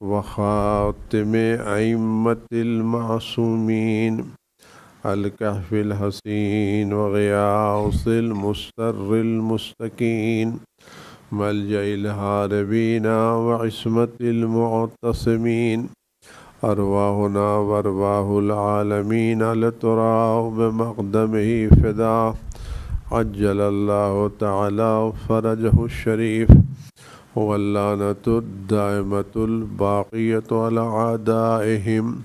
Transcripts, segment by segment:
وخاتم أئمة المعصومين الكهف الحسين وغياث المستر المستكين ملجأ الهاربين وعصمة المعتصمين أرواحنا وأرواح العالمين لتراه بمقدمه فداه عجل الله تعالى فرجه الشريف واللعنة الدائمة الباقية على أعدائهم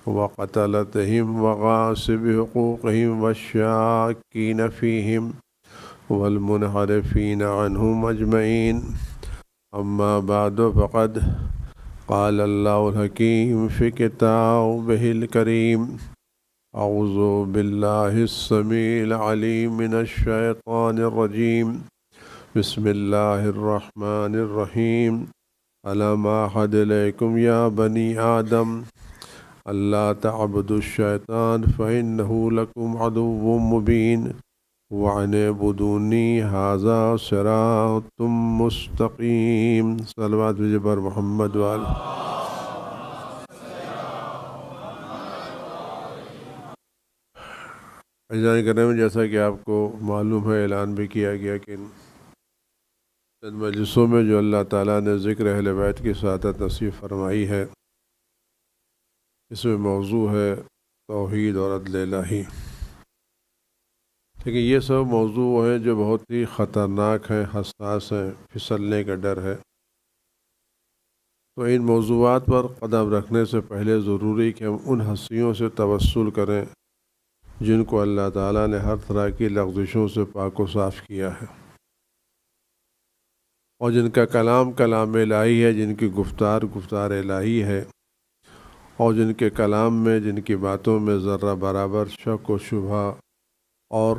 وقتلتهم وغاصب حقوقهم والشاكين فيهم والمنحرفين عنهم أجمعين. أما بعد فقد قال الله الحكيم في كتابه الكريم: أعوذ بالله السميع العليم من الشيطان الرجيم. بسم الله الرحمن الرحيم. ألم أعهد إليكم يا بني آدم ألا تعبدوا الشيطان فإنه لكم عدو مبين وأن اعبدوني هذا صراط مستقيم. صلوات بر محمد وآل. عزیزان کرام، جیسا کہ آپ کو معلوم ہے، اعلان بھی کیا گیا کہ چند مجلسوں میں جو اللہ تعالیٰ نے ذکر اہل بیت کی سعادت نصیب فرمائی ہے، اس میں موضوع ہے توحید اور عدل الہی. لیکن یہ سب موضوع ہیں جو بہت ہی خطرناک ہیں، حساس ہیں، پھسلنے کا ڈر ہے. تو ان موضوعات پر قدم رکھنے سے پہلے ضروری کہ ہم ان ہستیوں سے توسل کریں جن کو اللہ تعالیٰ نے ہر طرح کی لغزشوں سے پاک و صاف کیا ہے، اور جن کا کلام کلام الہی ہے، جن کی گفتار گفتار الہی ہے، اور جن کے کلام میں، جن کی باتوں میں ذرہ برابر شک و شبہ اور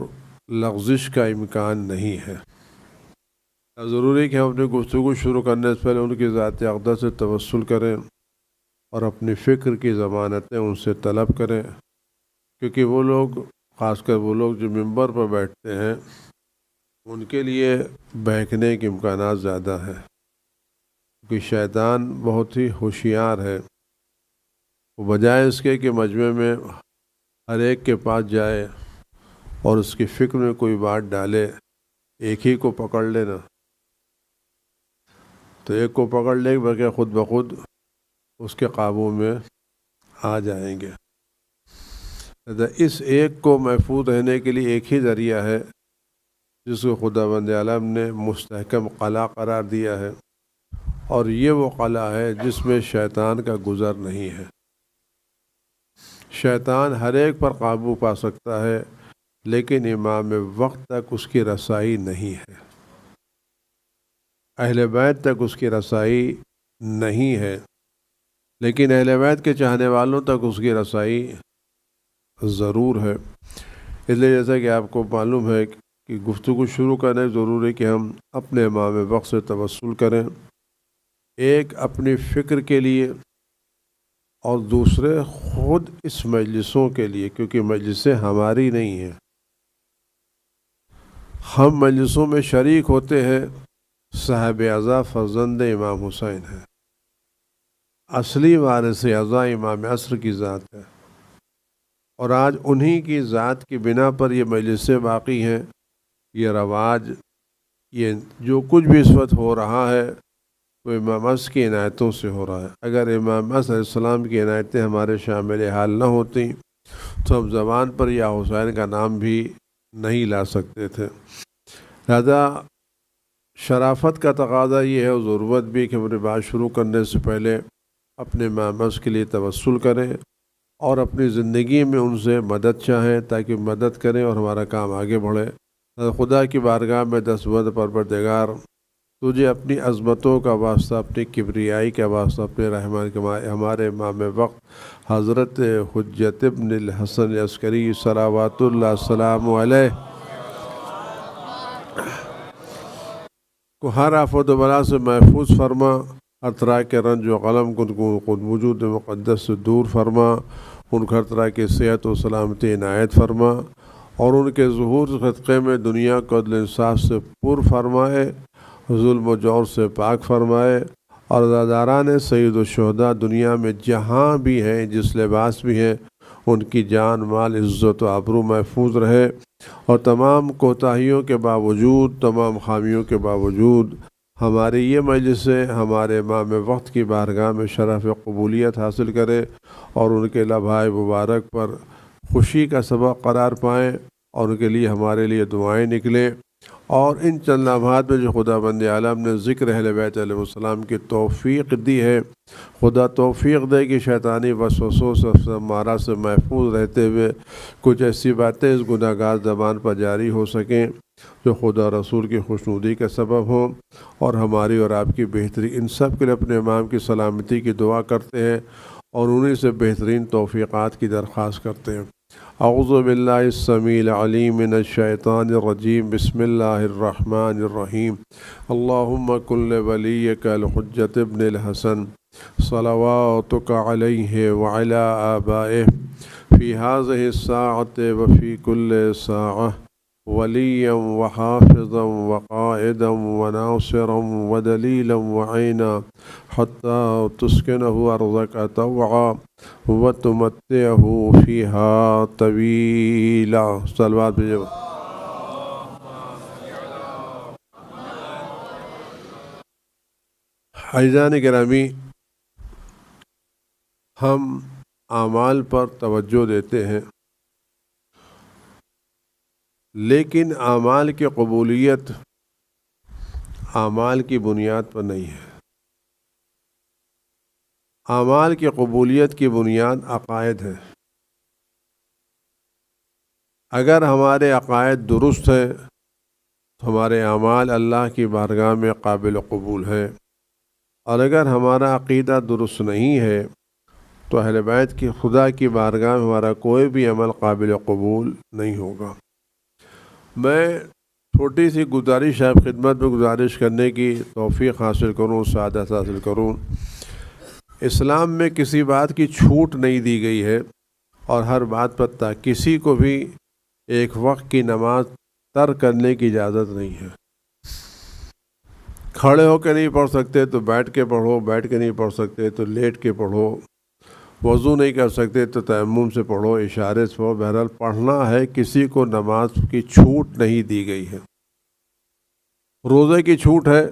لغزش کا امکان نہیں ہے. ضروری کہ ہم اپنی گفتگو شروع کرنے سے پہلے ان کی ذات اقدس سے توسل کریں اور اپنی فکر کی ضمانتیں ان سے طلب کریں، کیونکہ وہ لوگ، خاص کر وہ لوگ جو ممبر پر بیٹھتے ہیں، ان کے لیے بہکنے کے امکانات زیادہ ہیں، کیونکہ شیطان بہت ہی ہوشیار ہے. وہ بجائے اس کے کہ مجمع میں ہر ایک کے پاس جائے اور اس کی فکر میں کوئی بات ڈالے، ایک ہی کو پکڑ لینا، تو ایک کو پکڑ لے کے بلکہ خود بخود اس کے قابو میں آ جائیں گے. اس ایک کو محفوظ رہنے کے لیے ایک ہی ذریعہ ہے جس کو خداوند عالم نے مستحکم قلعہ قرار دیا ہے، اور یہ وہ قلعہ ہے جس میں شیطان کا گزر نہیں ہے. شیطان ہر ایک پر قابو پا سکتا ہے، لیکن امام وقت تک اس کی رسائی نہیں ہے، اہل بیت تک اس کی رسائی نہیں ہے، لیکن اہل بیت کے چاہنے والوں تک اس کی رسائی ضرور ہے. اس لیے جیسا کہ آپ کو معلوم ہے کہ گفتگو شروع کرنے ضروری کہ ہم اپنے امام وقت سے توسل کریں، ایک اپنی فکر کے لیے اور دوسرے خود اس مجلسوں کے لیے، کیونکہ مجلسیں ہماری نہیں ہیں. ہم مجلسوں میں شریک ہوتے ہیں، صاحب اعضا فرزند امام حسین ہے، اصلی وارث اعضا امام عصر کی ذات ہے، اور آج انہی کی ذات کی بنا پر یہ مجلسیں باقی ہیں. یہ رواج، یہ جو کچھ بھی اس وقت ہو رہا ہے وہ امام عصر کی عنایتوں سے ہو رہا ہے. اگر امام عصر علیہ السلام کی عنایتیں ہمارے شامل حال نہ ہوتی تو ہم زبان پر یا حسین کا نام بھی نہیں لا سکتے تھے. لہذا شرافت کا تقاضا یہ ہے، اور ضرورت بھی، کہ ہماری بات شروع کرنے سے پہلے اپنے امام عصر کے لیے توسل کریں اور اپنی زندگی میں ان سے مدد چاہیں تاکہ مدد کریں اور ہمارا کام آگے بڑھے. خدا کی بارگاہ میں دستبند پروردگار، تجھے اپنی عظمتوں کا واسطہ، اپنی کبریائی کا واسطہ، اپنے رحمان کے ہمارے امام وقت حضرت حجت ابن الحسن عسکری صلوات اللہ السلام علیہ کو ہر آفت و بلا سے محفوظ فرما، ہر طرح کے رنج و غلم کو خود وجود مقدس سے دور فرما، ان کو ہر طرح کی صحت و سلامتی عنایت فرما، اور ان کے ظہور صدقے میں دنیا کو عدل انصاف سے پر فرمائے، ظلم و جور سے پاک فرمائے، اور عزاداران سید الشہداء دنیا میں جہاں بھی ہیں، جس لباس بھی ہیں، ان کی جان مال عزت و آبرو محفوظ رہے، اور تمام کوتاہیوں کے باوجود، تمام خامیوں کے باوجود ہماری یہ مجلس ہمارے امام وقت کی بارگاہ میں شرف قبولیت حاصل کرے، اور ان کے لمحہ مبارک پر خوشی کا سبب قرار پائیں، اور ان کے لیے ہمارے لیے دعائیں نکلیں۔ اور ان چند لمحات میں جو خدا بند عالم نے ذکر اہل بیت علیہ السلام کی توفیق دی ہے، خدا توفیق دے کہ شیطانی وسوسوں سے مارا سے محفوظ رہتے ہوئے کچھ ایسی باتیں اس گناہ گار زبان پر جاری ہو سکیں جو خدا رسول کی خوشنودی کا سبب ہوں، اور ہماری اور آپ کی بہتری۔ ان سب کے لیے اپنے امام کی سلامتی کی دعا کرتے ہیں، اور انہی سے بہترین توفیقات کی درخواست کرتے ہیں۔ اعوذ باللہ السمیع العلیم من الشیطان الرجیم، بسم اللہ الرحمن الرحیم۔ اللہم کن ولیک الحجۃ ابن الحسن صلواتک علیہ وعلی آبائہ فی ہذہ الساعۃ وفی کل ساعۃ ولیا وحافظا وقائدا وناصرا ودلیلا وعینا حتی تسکنہ ارضک طوعا وتمتعہ فیہا طویلا۔ صلوات بھیجو۔ عزیزان گرامی، ہم اعمال پر توجہ دیتے ہیں، لیکن اعمال کی قبولیت اعمال کی بنیاد پر نہیں ہے۔ اعمال کی قبولیت کی بنیاد عقائد ہے۔ اگر ہمارے عقائد درست ہیں تو ہمارے اعمال اللہ کی بارگاہ میں قابل قبول ہیں، اور اگر ہمارا عقیدہ درست نہیں ہے تو اہل بیت کی خدا کی بارگاہ میں ہمارا کوئی بھی عمل قابل قبول نہیں ہوگا۔ میں چھوٹی سی گزارش آپ خدمت میں گزارش کرنے کی توفیق حاصل کروں، سعادت حاصل کروں۔ اسلام میں کسی بات کی چھوٹ نہیں دی گئی ہے، اور ہر بات پر کسی کو بھی ایک وقت کی نماز ترک کرنے کی اجازت نہیں ہے۔ کھڑے ہو کے نہیں پڑھ سکتے تو بیٹھ کے پڑھو، بیٹھ کے نہیں پڑھ سکتے تو لیٹ کے پڑھو، وضو نہیں کر سکتے تو تیمم سے پڑھو، اشارے سے پڑھو، بہرحال پڑھنا ہے، کسی کو نماز کی چھوٹ نہیں دی گئی ہے۔ روزے کی چھوٹ ہے،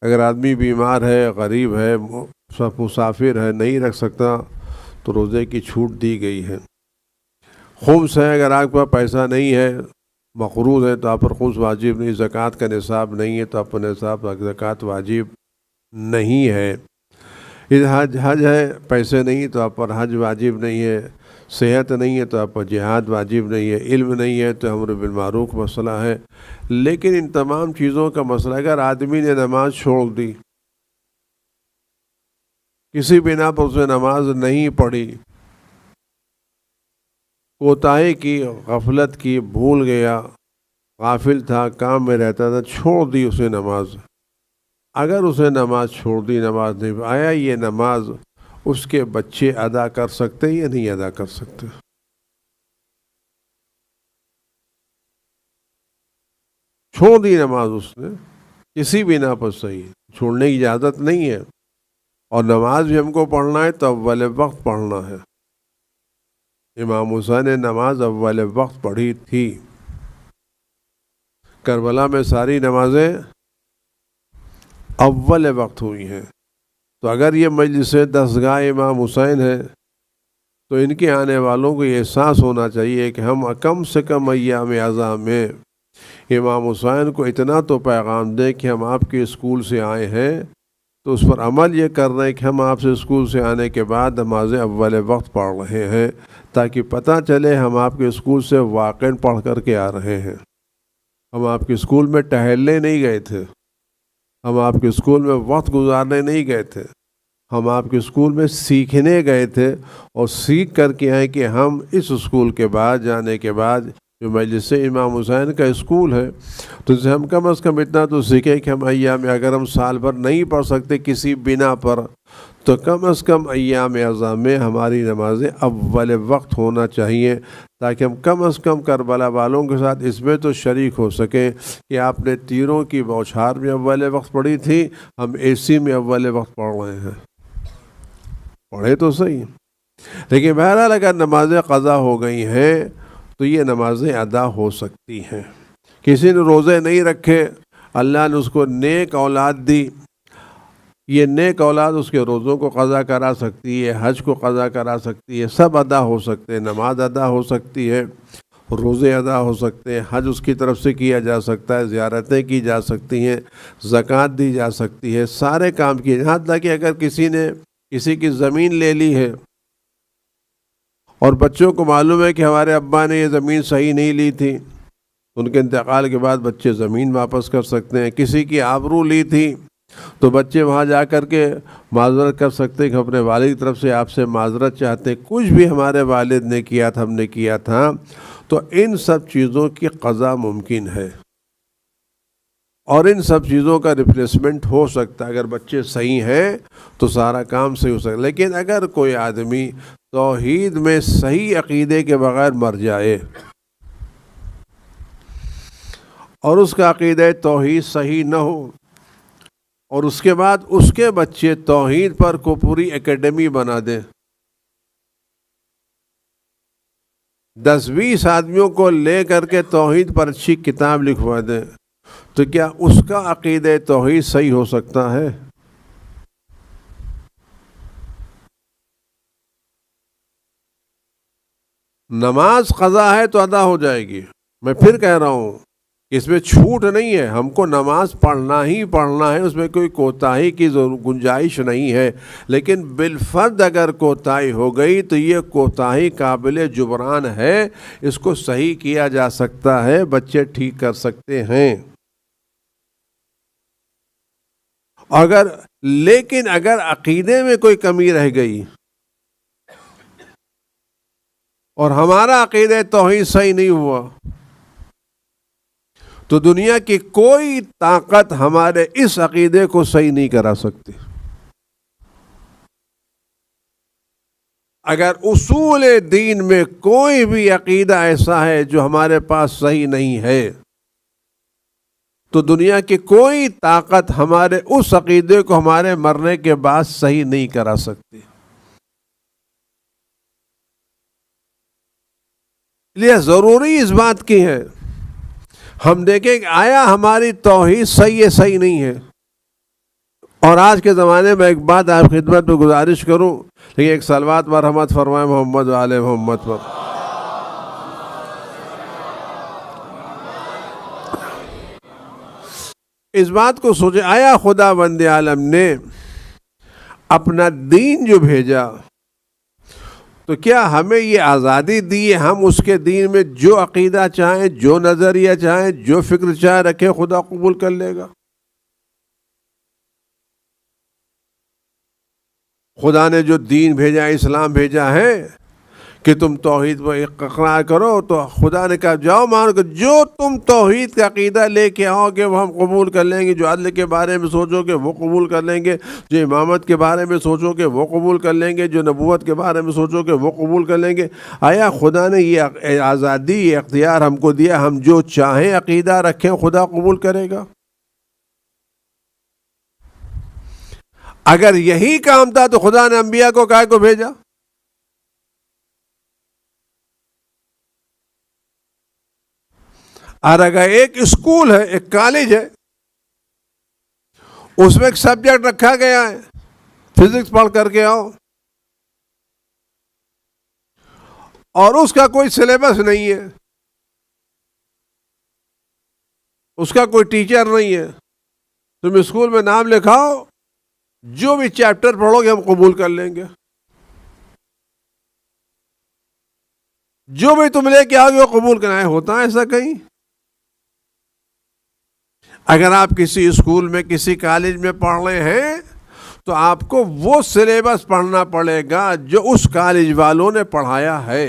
اگر آدمی بیمار ہے، غریب ہے، مسافر ہے، نہیں رکھ سکتا تو روزے کی چھوٹ دی گئی ہے۔ خمس ہے، اگر آپ کے پاس پیسہ نہیں ہے، مقروض ہے تو آپ پر خمس واجب نہیں، زکوٰۃ کا نصاب نہیں ہے تو آپ پر نصاب زکوٰۃ واجب نہیں ہے۔ حج ہے، پیسے نہیں تو آپ پر حج واجب نہیں ہے، صحت نہیں ہے تو آپ پر جہاد واجب نہیں ہے، علم نہیں ہے تو امر بالمعروف مسئلہ ہے۔ لیکن ان تمام چیزوں کا مسئلہ اگر آدمی نے نماز چھوڑ دی، کسی بنا پر اسے نماز نہیں پڑھی، کوتاہی کی، غفلت کی، بھول گیا، غافل تھا، کام میں رہتا تھا، چھوڑ دی اسے نماز، اگر اسے نماز چھوڑ دی، نماز نہیں آیا، یہ نماز اس کے بچے ادا کر سکتے یا نہیں ادا کر سکتے؟ چھوڑ دی نماز اس نے کسی بنا پر، صحیح چھوڑنے کی اجازت نہیں ہے، اور نماز بھی ہم کو پڑھنا ہے تو اول وقت پڑھنا ہے۔ امام حسین نے نماز اول وقت پڑھی تھی۔ کربلا میں ساری نمازیں اول وقت ہوئی ہیں، تو اگر یہ مجلس دستگاہ امام حسین ہے تو ان کے آنے والوں کو یہ احساس ہونا چاہیے کہ ہم کم سے کم ایام اعزاء میں امام حسین کو اتنا تو پیغام دیں کہ ہم آپ کے اسکول سے آئے ہیں تو اس پر عمل یہ کر رہے ہیں کہ ہم آپ سے اسکول سے آنے کے بعد نمازیں اول وقت پڑھ رہے ہیں، تاکہ پتہ چلے ہم آپ کے اسکول سے واقعاً پڑھ کر کے آ رہے ہیں۔ ہم آپ کے اسکول میں ٹہلنے نہیں گئے تھے، ہم آپ کے اسکول میں وقت گزارنے نہیں گئے تھے، ہم آپ کے اسکول میں سیکھنے گئے تھے، اور سیکھ کر کے آئے کہ ہم اس اسکول کے بعد جانے کے بعد جو مجلس امام حسین کا اسکول ہے تو اسے ہم کم از کم اتنا تو سیکھیں کہ ہم ایام، اگر ہم سال بھر نہیں پڑھ سکتے کسی بنا پر تو کم از کم ایام اعزاء میں ہماری نمازیں اول وقت ہونا چاہیے، تاکہ ہم کم از کم کربلا والوں کے ساتھ اس میں تو شریک ہو سکیں کہ آپ نے تیروں کی بوچھار میں اول وقت پڑھی تھی، ہم اے سی میں اول وقت پڑھ رہے ہیں، پڑھے تو صحیح۔ لیکن بہرحال اگر نمازیں قضا ہو گئی ہیں تو یہ نمازیں ادا ہو سکتی ہیں۔ کسی نے روزے نہیں رکھے، اللہ نے اس کو نیک اولاد دی، یہ نیک اولاد اس کے روزوں کو قضا کرا سکتی ہے، حج کو قضا کرا سکتی ہے، سب ادا ہو سکتے ہیں، نماز ادا ہو سکتی ہے، روزے ادا ہو سکتے ہیں، حج اس کی طرف سے کیا جا سکتا ہے، زیارتیں کی جا سکتی ہیں، زکوٰۃ دی جا سکتی ہے، سارے کام کیے۔ یہاں تک کہ اگر کسی نے کسی کی زمین لے لی ہے اور بچوں کو معلوم ہے کہ ہمارے ابا نے یہ زمین صحیح نہیں لی تھی، ان کے انتقال کے بعد بچے زمین واپس کر سکتے ہیں۔ کسی کی آبرو لی تھی تو بچے وہاں جا کر کے معذرت کر سکتے کہ اپنے والد کی طرف سے آپ سے معذرت چاہتے، کچھ بھی ہمارے والد نے کیا تھا، ہم نے کیا تھا، تو ان سب چیزوں کی قضا ممکن ہے اور ان سب چیزوں کا ریپلیسمنٹ ہو سکتا ہے۔ اگر بچے صحیح ہیں تو سارا کام صحیح ہو سکتا ہے۔ لیکن اگر کوئی آدمی توحید میں صحیح عقیدے کے بغیر مر جائے اور اس کا عقیدہ توحید صحیح نہ ہو اور اس کے بعد اس کے بچے توحید پر کو پوری اکیڈمی بنا دیں، 10-20 آدمیوں کو لے کر کے توحید پر اچھی کتاب لکھوا دیں، تو کیا اس کا عقیدہ توحید صحیح ہو سکتا ہے؟ نماز قضا ہے تو ادا ہو جائے گی، میں پھر کہہ رہا ہوں اس میں چھوٹ نہیں ہے، ہم کو نماز پڑھنا ہی پڑھنا ہے، اس میں کوئی کوتاہی کی گنجائش نہیں ہے۔ لیکن بالفرض اگر کوتاہی ہو گئی تو یہ کوتاہی قابل جبران ہے، اس کو صحیح کیا جا سکتا ہے، بچے ٹھیک کر سکتے ہیں۔ لیکن اگر عقیدے میں کوئی کمی رہ گئی اور ہمارا عقیدہ توحید صحیح نہیں ہوا تو دنیا کی کوئی طاقت ہمارے اس عقیدے کو صحیح نہیں کرا سکتی۔ اگر اصول دین میں کوئی بھی عقیدہ ایسا ہے جو ہمارے پاس صحیح نہیں ہے تو دنیا کی کوئی طاقت ہمارے اس عقیدے کو ہمارے مرنے کے بعد صحیح نہیں کرا سکتی۔ یہ ضروری اس بات کی ہے ہم دیکھیں کہ آیا ہماری توحید صحیح ہے صحیح نہیں ہے۔ اور آج کے زمانے میں ایک بات آپ خدمت میں گزارش کروں، لیکن ایک صلوات مرحمت فرمائے محمد و آل محمد پر۔ اس بات کو سوچیں، آیا خدا بند عالم نے اپنا دین جو بھیجا تو کیا ہمیں یہ آزادی دی ہے ہم اس کے دین میں جو عقیدہ چاہیں، جو نظریہ چاہیں، جو فکر چاہیں رکھیں، خدا قبول کر لے گا؟ خدا نے جو دین بھیجا، اسلام بھیجا ہے کہ تم توحید پر اقرار کرو، تو خدا نے کہا جاؤ مانو کہ جو تم توحید کا عقیدہ لے کے آؤ گے وہ ہم قبول کر لیں گے، جو عدل کے بارے میں سوچو گے وہ قبول کر لیں گے، جو امامت کے بارے میں سوچو گے وہ قبول کر لیں گے، جو نبوت کے بارے میں سوچو گے وہ قبول کر لیں گے۔ آیا خدا نے یہ آزادی، یہ اختیار ہم کو دیا ہم جو چاہیں عقیدہ رکھیں خدا قبول کرے گا؟ اگر یہی کام تھا تو خدا نے انبیاء کو کائے کو بھیجا؟ اور اگر ایک اسکول ہے، ایک کالج ہے، اس میں ایک سبجیکٹ رکھا گیا ہے فزکس پڑھ کر کے آؤ، اور اس کا کوئی سلیبس نہیں ہے، اس کا کوئی ٹیچر نہیں ہے، تم اسکول میں نام لکھاؤ، جو بھی چیپٹر پڑھو گے ہم قبول کر لیں گے، جو بھی تم لے کے آؤ گے وہ قبول کرنا ہے۔ ہوتا ہے ایسا کہیں؟ اگر آپ کسی اسکول میں، کسی کالج میں پڑھ رہے ہیں تو آپ کو وہ سلیبس پڑھنا پڑے گا جو اس کالج والوں نے پڑھایا ہے۔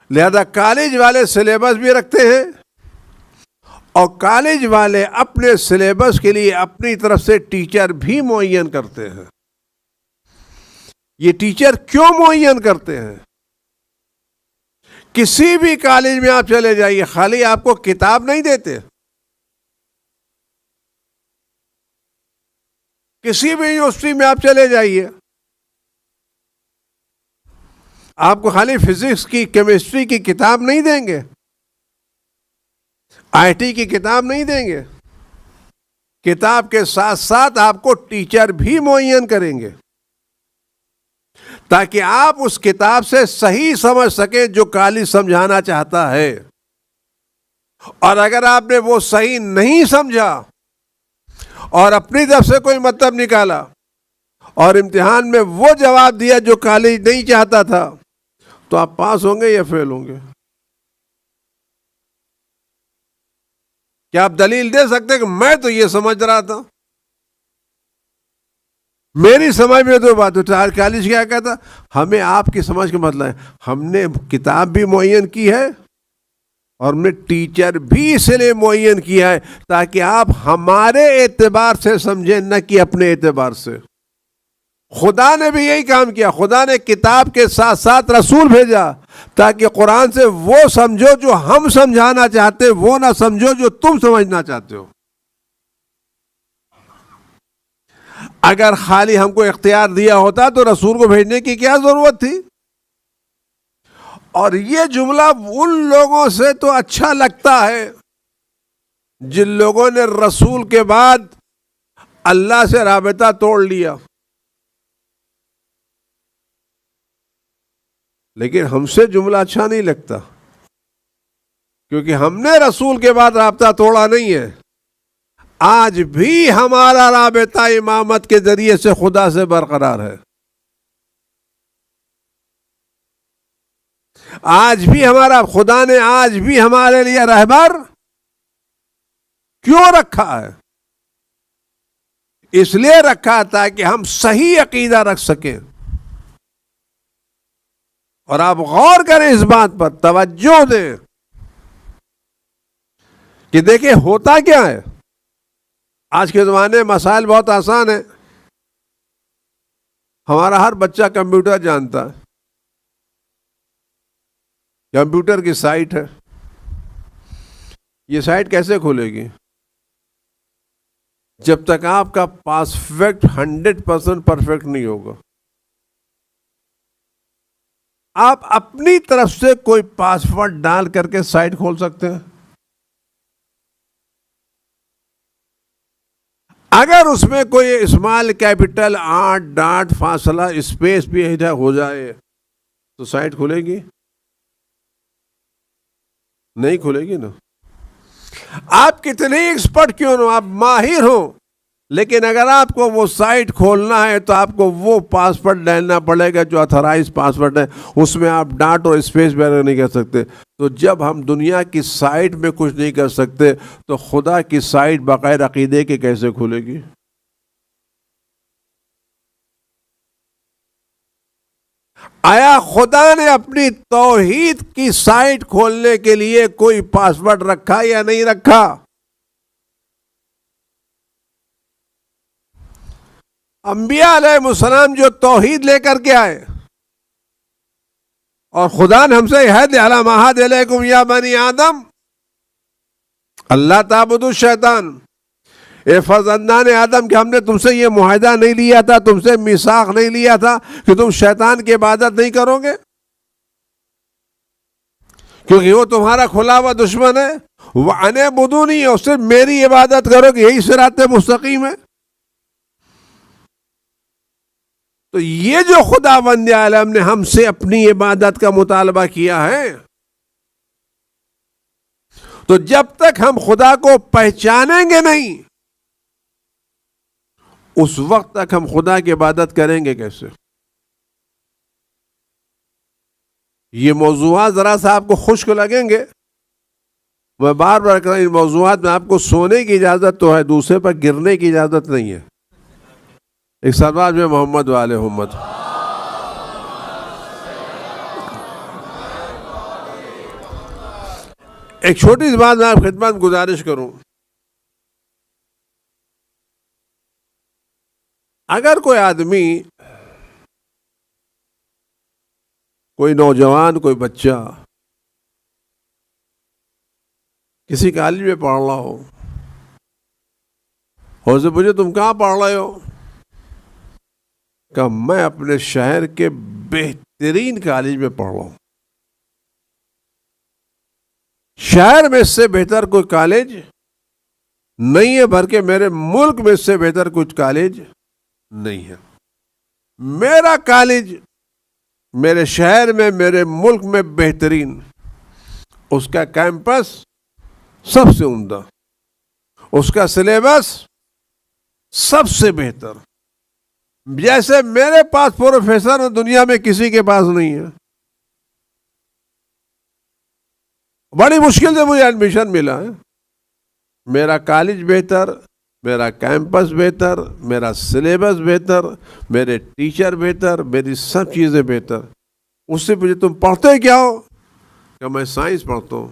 لہذا کالج والے سلیبس بھی رکھتے ہیں اور کالج والے اپنے سلیبس کے لیے اپنی طرف سے ٹیچر بھی معین کرتے ہیں۔ یہ ٹیچر کیوں معین کرتے ہیں؟ کسی بھی کالج میں آپ چلے جائیے، خالی آپ کو کتاب نہیں دیتے، کسی بھی یونیورسٹی میں آپ چلے جائیے، آپ کو خالی فزکس کی، کیمسٹری کی کتاب نہیں دیں گے، آئی ٹی کی کتاب نہیں دیں گے، کتاب کے ساتھ ساتھ آپ کو ٹیچر بھی معین کریں گے تاکہ آپ اس کتاب سے صحیح سمجھ سکیں جو کالج سمجھانا چاہتا ہے. اور اگر آپ نے وہ صحیح نہیں سمجھا اور اپنی طرف سے کوئی مطلب نکالا اور امتحان میں وہ جواب دیا جو کالج نہیں چاہتا تھا، تو آپ پاس ہوں گے یا فیل ہوں گے؟ کیا آپ دلیل دے سکتے کہ میں تو یہ سمجھ رہا تھا، میری سمجھ میں تو بات ہوتا ہے. کالج کیا کہتا؟ ہمیں آپ کی سمجھ کا مطلب ہے ہم نے کتاب بھی معین کی ہے اور ہم نے ٹیچر بھی اس لیے معین کیا ہے تاکہ آپ ہمارے اعتبار سے سمجھیں، نہ کہ اپنے اعتبار سے. خدا نے بھی یہی کام کیا. خدا نے کتاب کے ساتھ ساتھ رسول بھیجا تاکہ قرآن سے وہ سمجھو جو ہم سمجھانا چاہتے، وہ نہ سمجھو جو تم سمجھنا چاہتے ہو. اگر خالی ہم کو اختیار دیا ہوتا تو رسول کو بھیجنے کی کیا ضرورت تھی؟ اور یہ جملہ ان لوگوں سے تو اچھا لگتا ہے جن لوگوں نے رسول کے بعد اللہ سے رابطہ توڑ لیا، لیکن ہم سے جملہ اچھا نہیں لگتا کیونکہ ہم نے رسول کے بعد رابطہ توڑا نہیں ہے. آج بھی ہمارا رابطہ امامت کے ذریعے سے خدا سے برقرار ہے. آج بھی ہمارا خدا نے آج بھی ہمارے لیے رہبر کیوں رکھا ہے؟ اس لیے رکھا تاکہ ہم صحیح عقیدہ رکھ سکیں. اور آپ غور کریں اس بات پر، توجہ دیں کہ دیکھیں ہوتا کیا ہے. آج کے زمانے میں مسائل بہت آسان ہیں. ہمارا ہر بچہ کمپیوٹر جانتا ہے. کمپیوٹر کی سائٹ ہے، یہ سائٹ کیسے کھولے گی؟ جب تک آپ کا پاسورڈ 100% پرفیکٹ نہیں ہوگا. آپ اپنی طرف سے کوئی پاسورڈ ڈال کر کے سائٹ کھول سکتے ہیں. اگر اس میں کوئی اسمال کیپٹل 8 ڈاٹ فاصلہ اسپیس بھی ہو جائے تو سائٹ کھلے گی؟ نہیں کھلے گی نا. آپ کتنے ایکسپرٹ کیوں نہ، آپ ماہر ہوں، لیکن اگر آپ کو وہ سائٹ کھولنا ہے تو آپ کو وہ پاسورڈ ڈالنا پڑے گا جو اتھرائز پاسورڈ ہے. اس میں آپ ڈاٹ اور اسپیس وغیرہ نہیں کر سکتے. تو جب ہم دنیا کی سائٹ میں کچھ نہیں کر سکتے تو خدا کی سائٹ بغیر عقیدے کے کیسے کھلے گی؟ آیا خدا نے اپنی توحید کی سائٹ کھولنے کے لیے کوئی پاسورڈ رکھا یا نہیں رکھا؟ انبیاء علیہ السلام جو توحید لے کر کے آئے، اور خدا نے ہم سے عہد علی ما عہد علیکم یا بنی آدم اللہ تعبدوا الشیطان، اے فرزندان آدم کہ ہم نے تم سے یہ معاہدہ نہیں لیا تھا، تم سے میثاق نہیں لیا تھا کہ تم شیطان کی عبادت نہیں کرو گے، کیونکہ وہ تمہارا کھلا ہوا دشمن ہے. وَأَنِ اعْبُدُونِی، اور صرف میری عبادت کرو گے، یہی صراط مستقیم ہے. تو یہ جو خداوند عالم نے ہم سے اپنی عبادت کا مطالبہ کیا ہے، تو جب تک ہم خدا کو پہچانیں گے نہیں، اس وقت تک ہم خدا کی عبادت کریں گے کیسے؟ یہ موضوعات ذرا سا آپ کو خشک لگیں گے. میں بار بار کہہ رہا ہوں، ان موضوعات میں آپ کو سونے کی اجازت تو ہے، دوسرے پر گرنے کی اجازت نہیں ہے. ایک سلوات میں محمد والے محمد. ایک چھوٹی سی بات میں آپ خدمت گزارش کروں. اگر کوئی آدمی کوئی نوجوان، کوئی بچہ کسی کالج میں پڑھ رہا ہو اور سے پوچھے تم کہاں پڑھ رہے ہو، کہ میں اپنے شہر کے بہترین کالج میں پڑھ رہا ہوں، شہر میں اس سے بہتر کوئی کالج نہیں ہے، بلکہ میرے ملک میں اس سے بہتر کچھ کالج نہیں ہے، میرا کالج میرے شہر میں، میرے ملک میں بہترین، اس کا کیمپس سب سے عمدہ، اس کا سلیبس سب سے بہتر، جیسے میرے پاس پروفیسر دنیا میں کسی کے پاس نہیں ہے۔ بڑی مشکل سے مجھے ایڈمیشن ملا ہے، میرا کالج بہتر، میرا کیمپس بہتر، میرا سلیبس بہتر، میرے ٹیچر بہتر، میری سب چیزیں بہتر۔ اس سے پوچھے تم پڑھتے کیا ہو، کہ میں سائنس پڑھتا ہوں،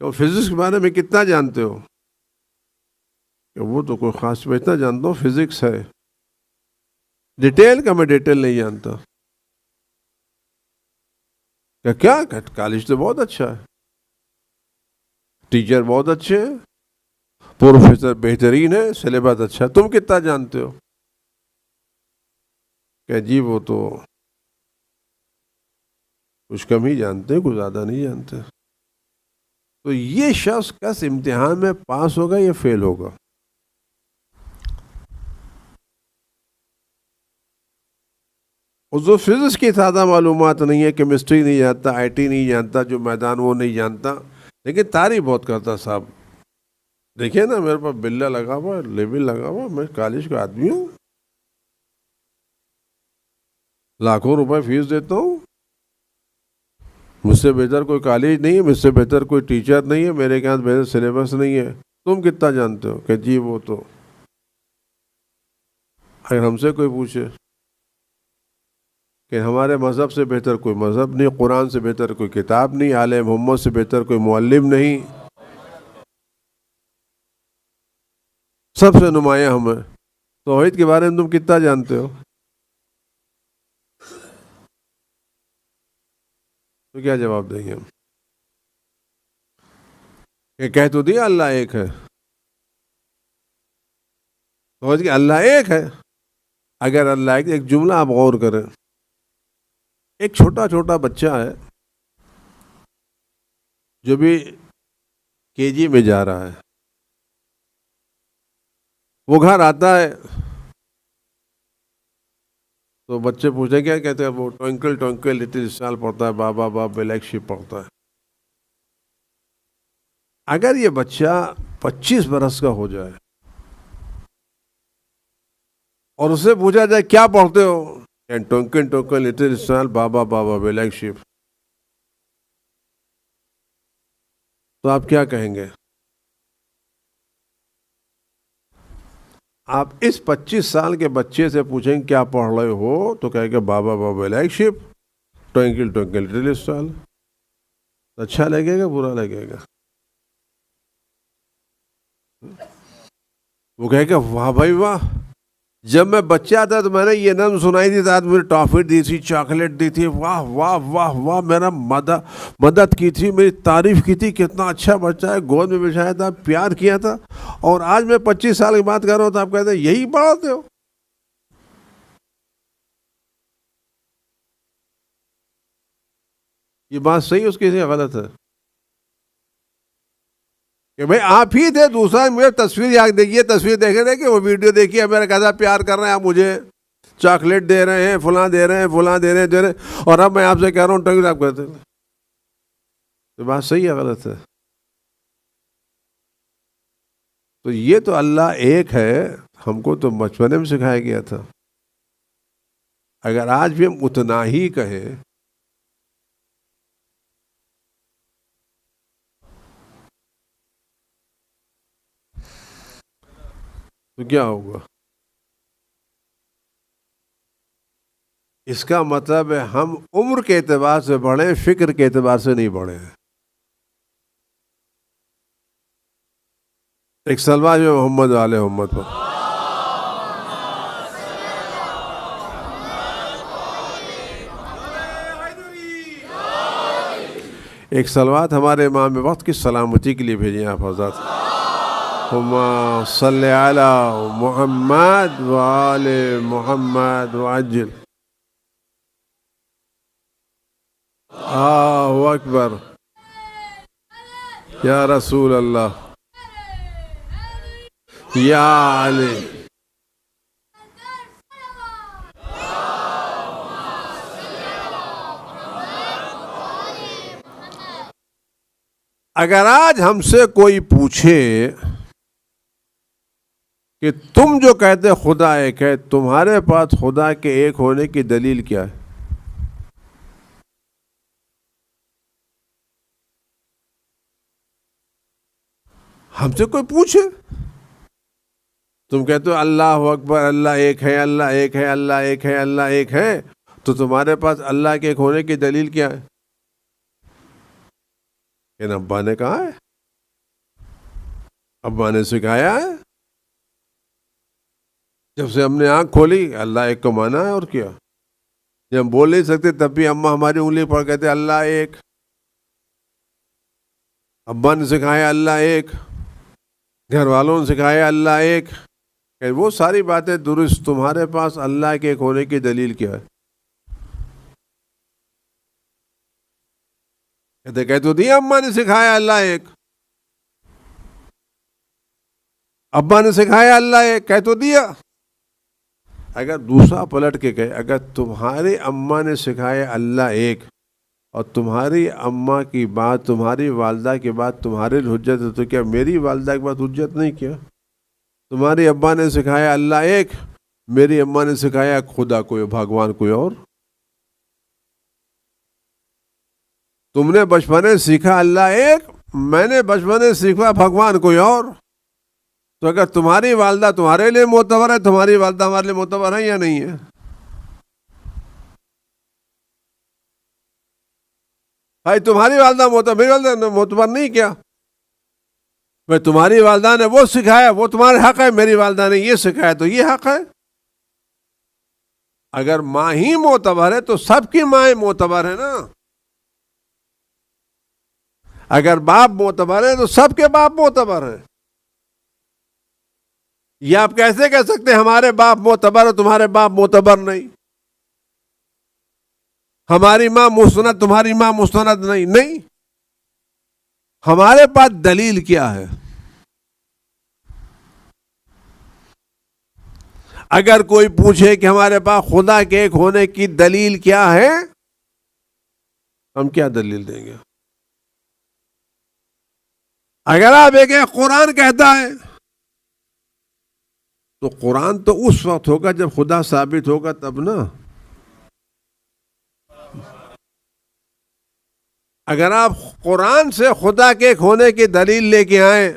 کہ فزکس کے بارے میں کتنا جانتے ہو، کہ وہ تو کوئی خاص اتنا جانتا ہوں، فزکس ہے، ڈیٹیل کا میں ڈیٹیل نہیں جانتا، کہ کیا کالج تو بہت اچھا ہے، ٹیچر بہت اچھے ہیں، پروفیسر بہترین ہے، سلیبس اچھا، تم کتنا جانتے ہو، کہ جی وہ تو کچھ کم ہی جانتے ہیں، کچھ زیادہ نہیں جانتے۔ تو یہ شخص کس امتحان میں پاس ہوگا یا فیل ہوگا؟ اور جو فزکس کی زیادہ معلومات نہیں ہے، کیمسٹری نہیں جانتا، آئی ٹی نہیں جانتا، جو میدان وہ نہیں جانتا، لیکن تعریف بہت کرتا، صاحب دیکھیں نا میرے پاس بلہ لگا ہوا، لیبل لگا ہوا، میں کالج کا آدمی ہوں، لاکھوں روپے فیس دیتا ہوں، مجھ سے بہتر کوئی کالج نہیں ہے، مجھ سے بہتر کوئی ٹیچر نہیں ہے، میرے کے ہاتھ بہتر سلیبس نہیں ہے، تم کتنا جانتے ہو، کہ جی وہ تو، اگر ہم سے کوئی پوچھے کہ ہمارے مذہب سے بہتر کوئی مذہب نہیں، قرآن سے بہتر کوئی کتاب نہیں، آل محمد سے بہتر کوئی معلم نہیں، سب سے نمایاں ہم ہیں، توحید کے بارے میں تم کتنا جانتے ہو، تو کیا جواب دیں گے ہم؟ کہ کہہ تو دیا اللہ ایک ہے، توحید کہ اللہ ایک ہے، اگر اللہ ایک جملہ آپ غور کریں، ایک چھوٹا چھوٹا بچہ ہے جو بھی کے جی میں جا رہا ہے، وہ گھر آتا ہے تو بچے پوچھتے کیا کہتے ہیں، وہ ٹوئنکل ٹوئنکل لٹل اسٹار پڑھتا ہے، بابا باب بلیک شپ پڑھتا ہے۔ اگر یہ بچہ 25 برس کا ہو جائے اور اسے پوچھا جائے کیا پڑھتے ہو، ٹوئنکل ٹوئنکل لٹل اسٹار، بابا بابا بلیک شپ، تو آپ کیا کہیں گے؟ آپ اس 25 سال کے بچے سے پوچھیں گے کیا پڑھ رہے ہو، تو کہے گا بابا بابا بلیک شپ، ٹوئنکل ٹوئنکل لٹل اسٹار۔ اچھا لگے گا، برا لگے گا؟ وہ کہے گا واہ بھائی واہ، جب میں بچہ تھا تو میں نے یہ نظم سنائی تھی، ساتھ مجھے ٹافی دی تھی، چاکلیٹ دی تھی، واہ واہ واہ واہ، میرا مدد کی تھی، میری تعریف کی تھی، کتنا اچھا بچہ ہے، گود میں بچھایا تھا، پیار کیا تھا، اور آج میں 25 سال کی بات کر رہا ہوں تو آپ کہتے ہیں یہی پڑھاتے ہو؟ یہ بات صحیح ہے اس کی غلط ہے؟ کہ بھائی آپ ہی تھے، دوسرا مجھے تصویر یاد دیکھیے، تصویر دیکھے تھے کہ وہ ویڈیو دیکھیے، میرا کیسا پیار کر رہے ہیں آپ، مجھے چاکلیٹ دے رہے ہیں، فلاں دے رہے ہیں، فلاں دے رہے ہیں، اور اب میں آپ سے کہہ رہا ہوں ٹنگ، آپ کہتے ہیں تو بات صحیح ہے غلط ہے؟ تو یہ تو اللہ ایک ہے، ہم کو تو بچپنے میں سکھایا گیا تھا، اگر آج بھی ہم اتنا ہی کہیں تو کیا ہوگا؟ اس کا مطلب ہے ہم عمر کے اعتبار سے بڑھے، فکر کے اعتبار سے نہیں بڑھے ہیں۔ ایک سلوا جو محمد والے محمد پر، ایک صلوات ہمارے امام وقت کی سلامتی کے لیے بھیجیں آپ حضرات. اللہم صلی علی محمد وآل محمد وعجل. اللہ اکبر یا رسول اللہ یا علی. اگر آج ہم سے کوئی پوچھے کہ تم جو کہتے خدا ایک ہے، تمہارے پاس خدا کے ایک ہونے کی دلیل کیا ہے؟ ہم سے کوئی پوچھے، تم کہتے ہو اللہ اکبر، اللہ ایک ہے، اللہ ایک ہے، اللہ ایک ہے، اللہ ایک ہے، تو تمہارے پاس اللہ کے ایک ہونے کی دلیل کیا ہے؟ ان ابا نے کہا ہے، ابا نے سکھایا ہے. جب سے ہم نے آنکھ کھولی اللہ ایک کو مانا ہے. اور کیا، جب ہم بول نہیں سکتے تب بھی اماں ہماری انگلی پڑھ کہتے اللہ ایک. ابا نے سکھایا اللہ ایک، گھر والوں نے سکھایا اللہ ایک. وہ ساری باتیں درست. تمہارے پاس اللہ کے ایک ہونے کی دلیل کیا ہے؟ کہہ تو دیا اماں نے سکھایا اللہ ایک، ابا نے سکھایا اللہ ایک، کہہ تو دیا. اگر دوسرا پلٹ کے کہے اگر تمہاری اماں نے سکھایا اللہ ایک اور تمہاری اماں کی بات، تمہاری والدہ کی بات تمہارے لیے حجت ہے، تو کیا میری والدہ کی بات حجت نہیں؟ کیا تمہاری ابا نے سکھایا اللہ ایک، میری اماں نے سکھایا خدا کوئی، بھگوان کوئی اور. تم نے بچپن میں سیکھا اللہ ایک، میں نے بچپن میں سیکھا بھگوان کوئی اور. تو اگر تمہاری والدہ تمہارے لیے معتبر ہے، تمہاری والدہ ہمارے لیے معتبر ہے یا نہیں ہے؟ بھائی تمہاری والدہ معتبر، میری والدہ معتبر نہیں. کیا بھائی تمہاری والدہ نے وہ سکھایا وہ تمہارے حق ہے، میری والدہ نے یہ سکھایا تو یہ حق ہے. اگر ماں ہی معتبر ہے تو سب کی مائیں معتبر ہے نا. اگر باپ معتبر ہے تو سب کے باپ معتبر ہیں. یہ آپ کیسے کہہ سکتے ہمارے باپ معتبر ہے تمہارے باپ معتبر نہیں؟ ہماری ماں مستند تمہاری ماں مستند نہیں؟ نہیں. ہمارے پاس دلیل کیا ہے؟ اگر کوئی پوچھے کہ ہمارے پاس خدا کے ایک ہونے کی دلیل کیا ہے، ہم کیا دلیل دیں گے؟ اگر آپ ایک قرآن کہتا ہے تو قرآن تو اس وقت ہوگا جب خدا ثابت ہوگا تب نا. اگر آپ قرآن سے خدا کے ایک ہونے کی دلیل لے کے آئیں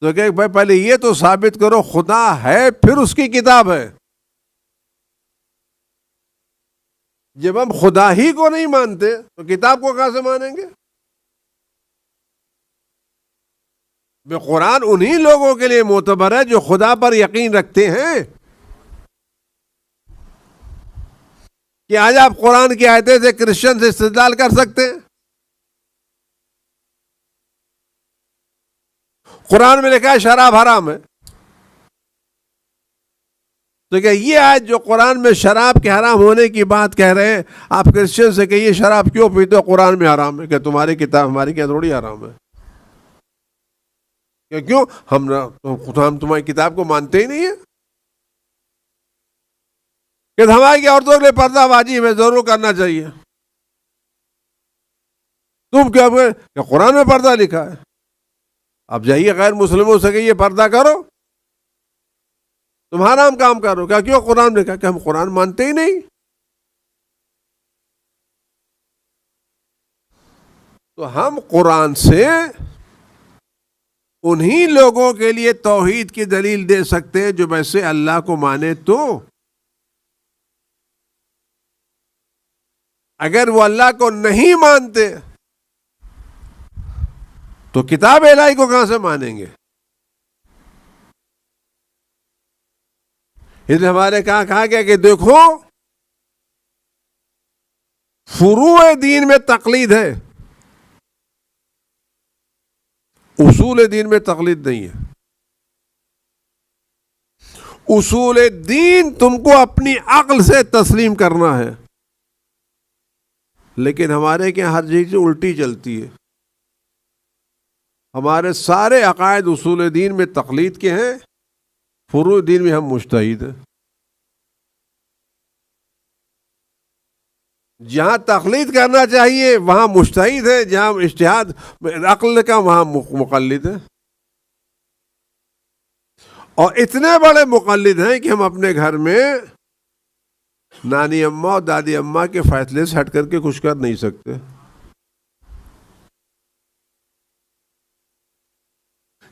تو کہ بھائی پہلے یہ تو ثابت کرو خدا ہے، پھر اس کی کتاب ہے. جب ہم خدا ہی کو نہیں مانتے تو کتاب کو کہاں سے مانیں گے؟ قرآن انہی لوگوں کے لیے معتبر ہے جو خدا پر یقین رکھتے ہیں. کہ آج آپ قرآن کی آیتیں سے کرسچن سے استدلال کر سکتے ہیں؟ قرآن میں لکھا ہے شراب حرام ہے، تو کیا یہ آیت جو قرآن میں شراب کے حرام ہونے کی بات کہہ رہے ہیں، آپ کرسچن سے کہ یہ شراب کیوں پیتے ہو؟ قرآن میں حرام ہے. کہ تمہاری کتاب ہماری کیا تھوڑی حرام ہے؟ کیوں ہم تمہاری کتاب کو مانتے ہی نہیں ہیں؟ کہ ہماری عورتوں کے لیے پردہ واجب ہے، ضرور کرنا چاہیے. تم کیا کہ قرآن میں پردہ لکھا ہے؟ اب جائیے غیر مسلموں سے کہ یہ پردہ کرو، تم حرام کام کرو. کیا کیوں؟ قرآن نے کہا کہ ہم قرآن مانتے ہی نہیں. تو ہم قرآن سے انہی لوگوں کے لیے توحید کی دلیل دے سکتے ہیں جو ویسے اللہ کو مانے. تو اگر وہ اللہ کو نہیں مانتے تو کتاب الہی کو کہاں سے مانیں گے؟ اس لیے ہمارے کہا گیا کہ دیکھو فروع دین میں تقلید ہے. اصول دین میں تقلید نہیں ہے. اصول دین تم کو اپنی عقل سے تسلیم کرنا ہے. لیکن ہمارے کے ہر چیز الٹی چلتی ہے. ہمارے سارے عقائد اصول دین میں تقلید کے ہیں، فروع دین میں ہم مجتہد ہیں. جہاں تقلید کرنا چاہیے وہاں مجتہد ہے، جہاں اجتہاد عقل کا وہاں مقلد ہے. اور اتنے بڑے مقلد ہیں کہ ہم اپنے گھر میں نانی اماں اور دادی اماں کے فیصلے سے ہٹ کر کے کچھ کر نہیں سکتے.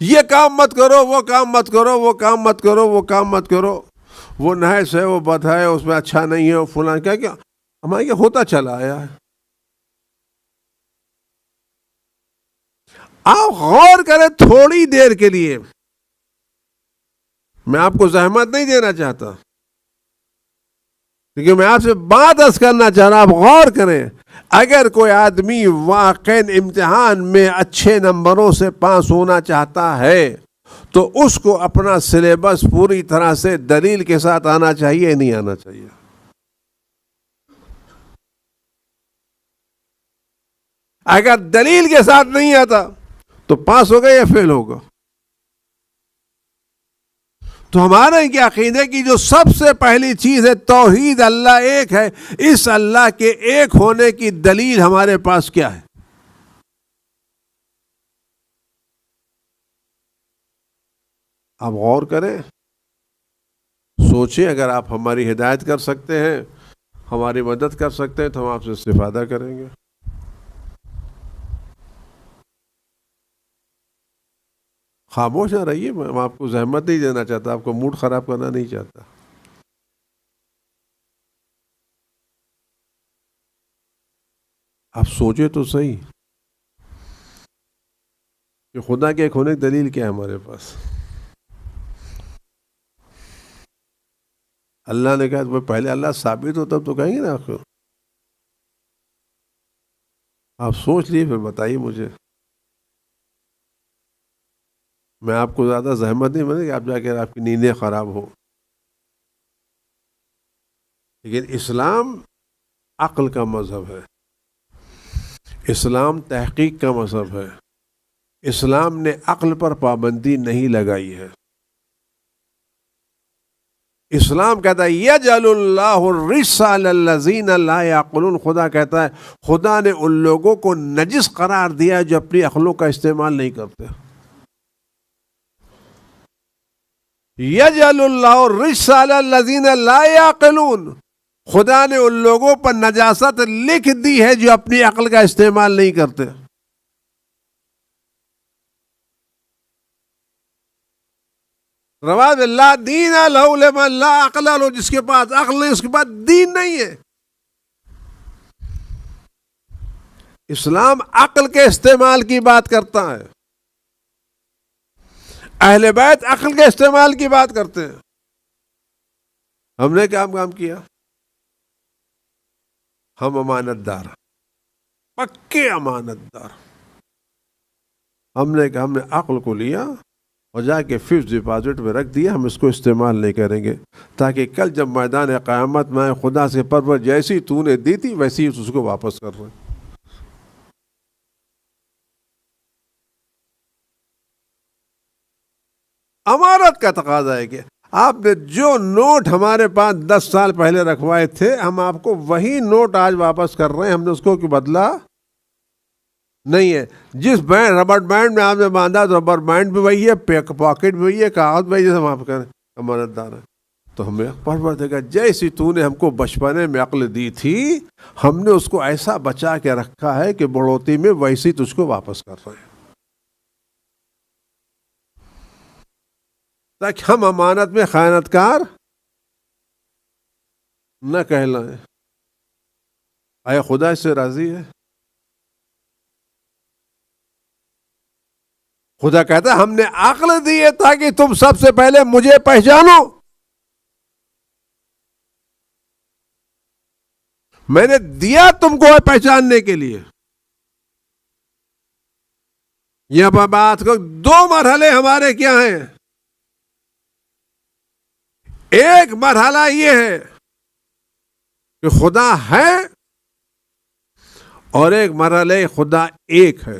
یہ کام مت کرو، وہ کام مت کرو، وہ کام مت کرو، وہ کام مت کرو، وہ نحس ہے، وہ بد ہے، اس میں اچھا نہیں ہے، وہ فلاں کیا کیا ہمارے کیا ہوتا چلا آیا ہے. آپ غور کریں تھوڑی دیر کے لیے. میں آپ کو زحمت نہیں دینا چاہتا، کیونکہ میں آپ سے بات عرض کرنا چاہ رہا. آپ غور کریں، اگر کوئی آدمی واقعی امتحان میں اچھے نمبروں سے پاس ہونا چاہتا ہے تو اس کو اپنا سلیبس پوری طرح سے دلیل کے ساتھ آنا چاہیے، نہیں آنا چاہیے. اگر دلیل کے ساتھ نہیں آتا تو پاس ہوگا یا فیل ہوگا. تو ہمارے کیا عقیدے کی جو سب سے پہلی چیز ہے توحید، اللہ ایک ہے. اس اللہ کے ایک ہونے کی دلیل ہمارے پاس کیا ہے؟ آپ غور کریں، سوچیں. اگر آپ ہماری ہدایت کر سکتے ہیں، ہماری مدد کر سکتے ہیں تو ہم آپ سے استفادہ کریں گے. خاموش نہ رہیے. میں آپ کو زحمت نہیں دینا چاہتا، آپ کو موڈ خراب کرنا نہیں چاہتا. آپ سوچے تو صحیح کہ خدا کے ایک ہونے کی دلیل کیا ہے ہمارے پاس. اللہ نے کہا تو پہلے اللہ ثابت ہو تب تو کہیں گے نا. آخر آپ سوچ لیے پھر بتائیے مجھے. میں آپ کو زیادہ زحمت نہیں بنے کہ آپ جا کے آپ کی نیندیں خراب ہو. لیکن اسلام عقل کا مذہب ہے، اسلام تحقیق کا مذہب ہے. اسلام نے عقل پر پابندی نہیں لگائی ہے. اسلام کہتا ہے یجعل اللہ الرجس علی الذین لا یعقلون. خدا کہتا ہے خدا نے ان لوگوں کو نجس قرار دیا جو اپنی عقلوں کا استعمال نہیں کرتے. یجعل اللہ الرجس علی الذین لا یعقلون. خدا نے ان لوگوں پر نجاست لکھ دی ہے جو اپنی عقل کا استعمال نہیں کرتے. رواج لا دین لہ لمن لا عقل لہ. جس کے پاس عقل نہیں اس کے پاس دین نہیں ہے. اسلام عقل کے استعمال کی بات کرتا ہے. اہل بیت عقل کے استعمال کی بات کرتے ہیں. ہم نے کیا کام کیا؟ ہم امانت دار، پکے امانت دار. ہم نے عقل کو لیا اور جا کے فکس ڈپازٹ میں رکھ دیا. ہم اس کو استعمال نہیں کریں گے تاکہ کل جب میدان قیامت میں خدا سے پرور جیسی تو نے دی تھی ویسی ہی اس کو واپس کر رہے ہیں. امانت کا تقاضا ہے کہ آپ نے جو نوٹ ہمارے پاس 10 سال پہلے رکھوائے تھے ہم آپ کو وہی نوٹ آج واپس کر رہے ہیں. ہم نے اس کو بدلا نہیں ہے. جس بینڈ ربر بینڈ میں آپ نے باندھا تو ربر بینڈ بھی وہی ہے، پاکٹ بھی وہی ہے، کاغذ بھی جیسے ہم آپ کا امانت دار ہیں. تو ہمیں پروردگار جیسی تو نے ہم کو بچپنے میں عقل دی تھی ہم نے اس کو ایسا بچا کے رکھا ہے کہ بڑھوتی میں ویسی تجھ کو واپس کر رہے ہیں تاکہ ہم امانت میں خیانت کار نہ کہلائیں. آیا خدا اس سے راضی ہے؟ خدا کہتا ہے ہم نے عقل دی ہے تاکہ تم سب سے پہلے مجھے پہچانو. میں نے دیا تم کو پہچاننے کے لیے. یہ بات کو دو مرحلے ہمارے کیا ہیں؟ ایک مرحلہ یہ ہے کہ خدا ہے، اور ایک مرحلہ خدا ایک ہے۔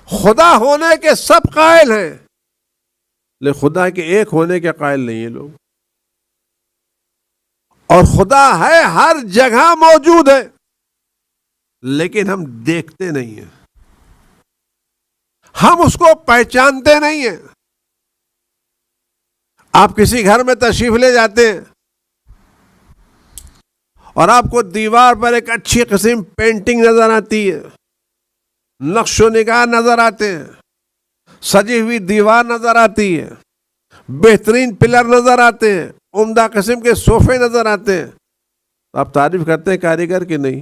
خدا ہونے کے سب قائل ہیں، لیکن خدا کے ایک ہونے کے قائل نہیں ہیں لوگ۔ اور خدا ہے، ہر جگہ موجود ہے، لیکن ہم دیکھتے نہیں ہیں، ہم اس کو پہچانتے نہیں ہیں۔ آپ کسی گھر میں تشریف لے جاتے ہیں اور آپ کو دیوار پر ایک اچھی قسم پینٹنگ نظر آتی ہے، نقش و نگار نظر آتے ہیں، سجی ہوئی دیوار نظر آتی ہے، بہترین پلر نظر آتے ہیں، عمدہ قسم کے صوفے نظر آتے ہیں، تو آپ تعریف کرتے ہیں کاریگر کی نہیں؟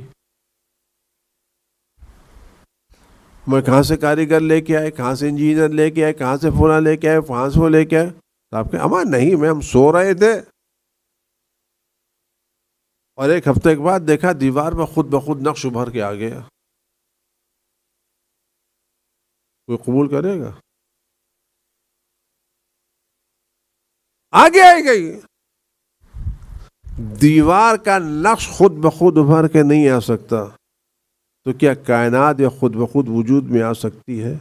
میں کہاں سے کاریگر لے کے آئے، کہاں سے انجینئر لے کے آئے، کہاں سے فلاں لے کے آئے، وہاں سے وہ لے کے آئے؟ تو آپ کہیں اما نہیں، میں ہم سو رہے تھے، اور ایک ہفتے کے بعد دیکھا دیوار میں خود بخود نقش ابھر کے آ گیا۔ کوئی قبول کرے گا؟ آگے آئے گئی دیوار کا نقش خود بخود ابھر کے نہیں آ سکتا، تو کیا کائنات یا خود بخود وجود میں آ سکتی ہے؟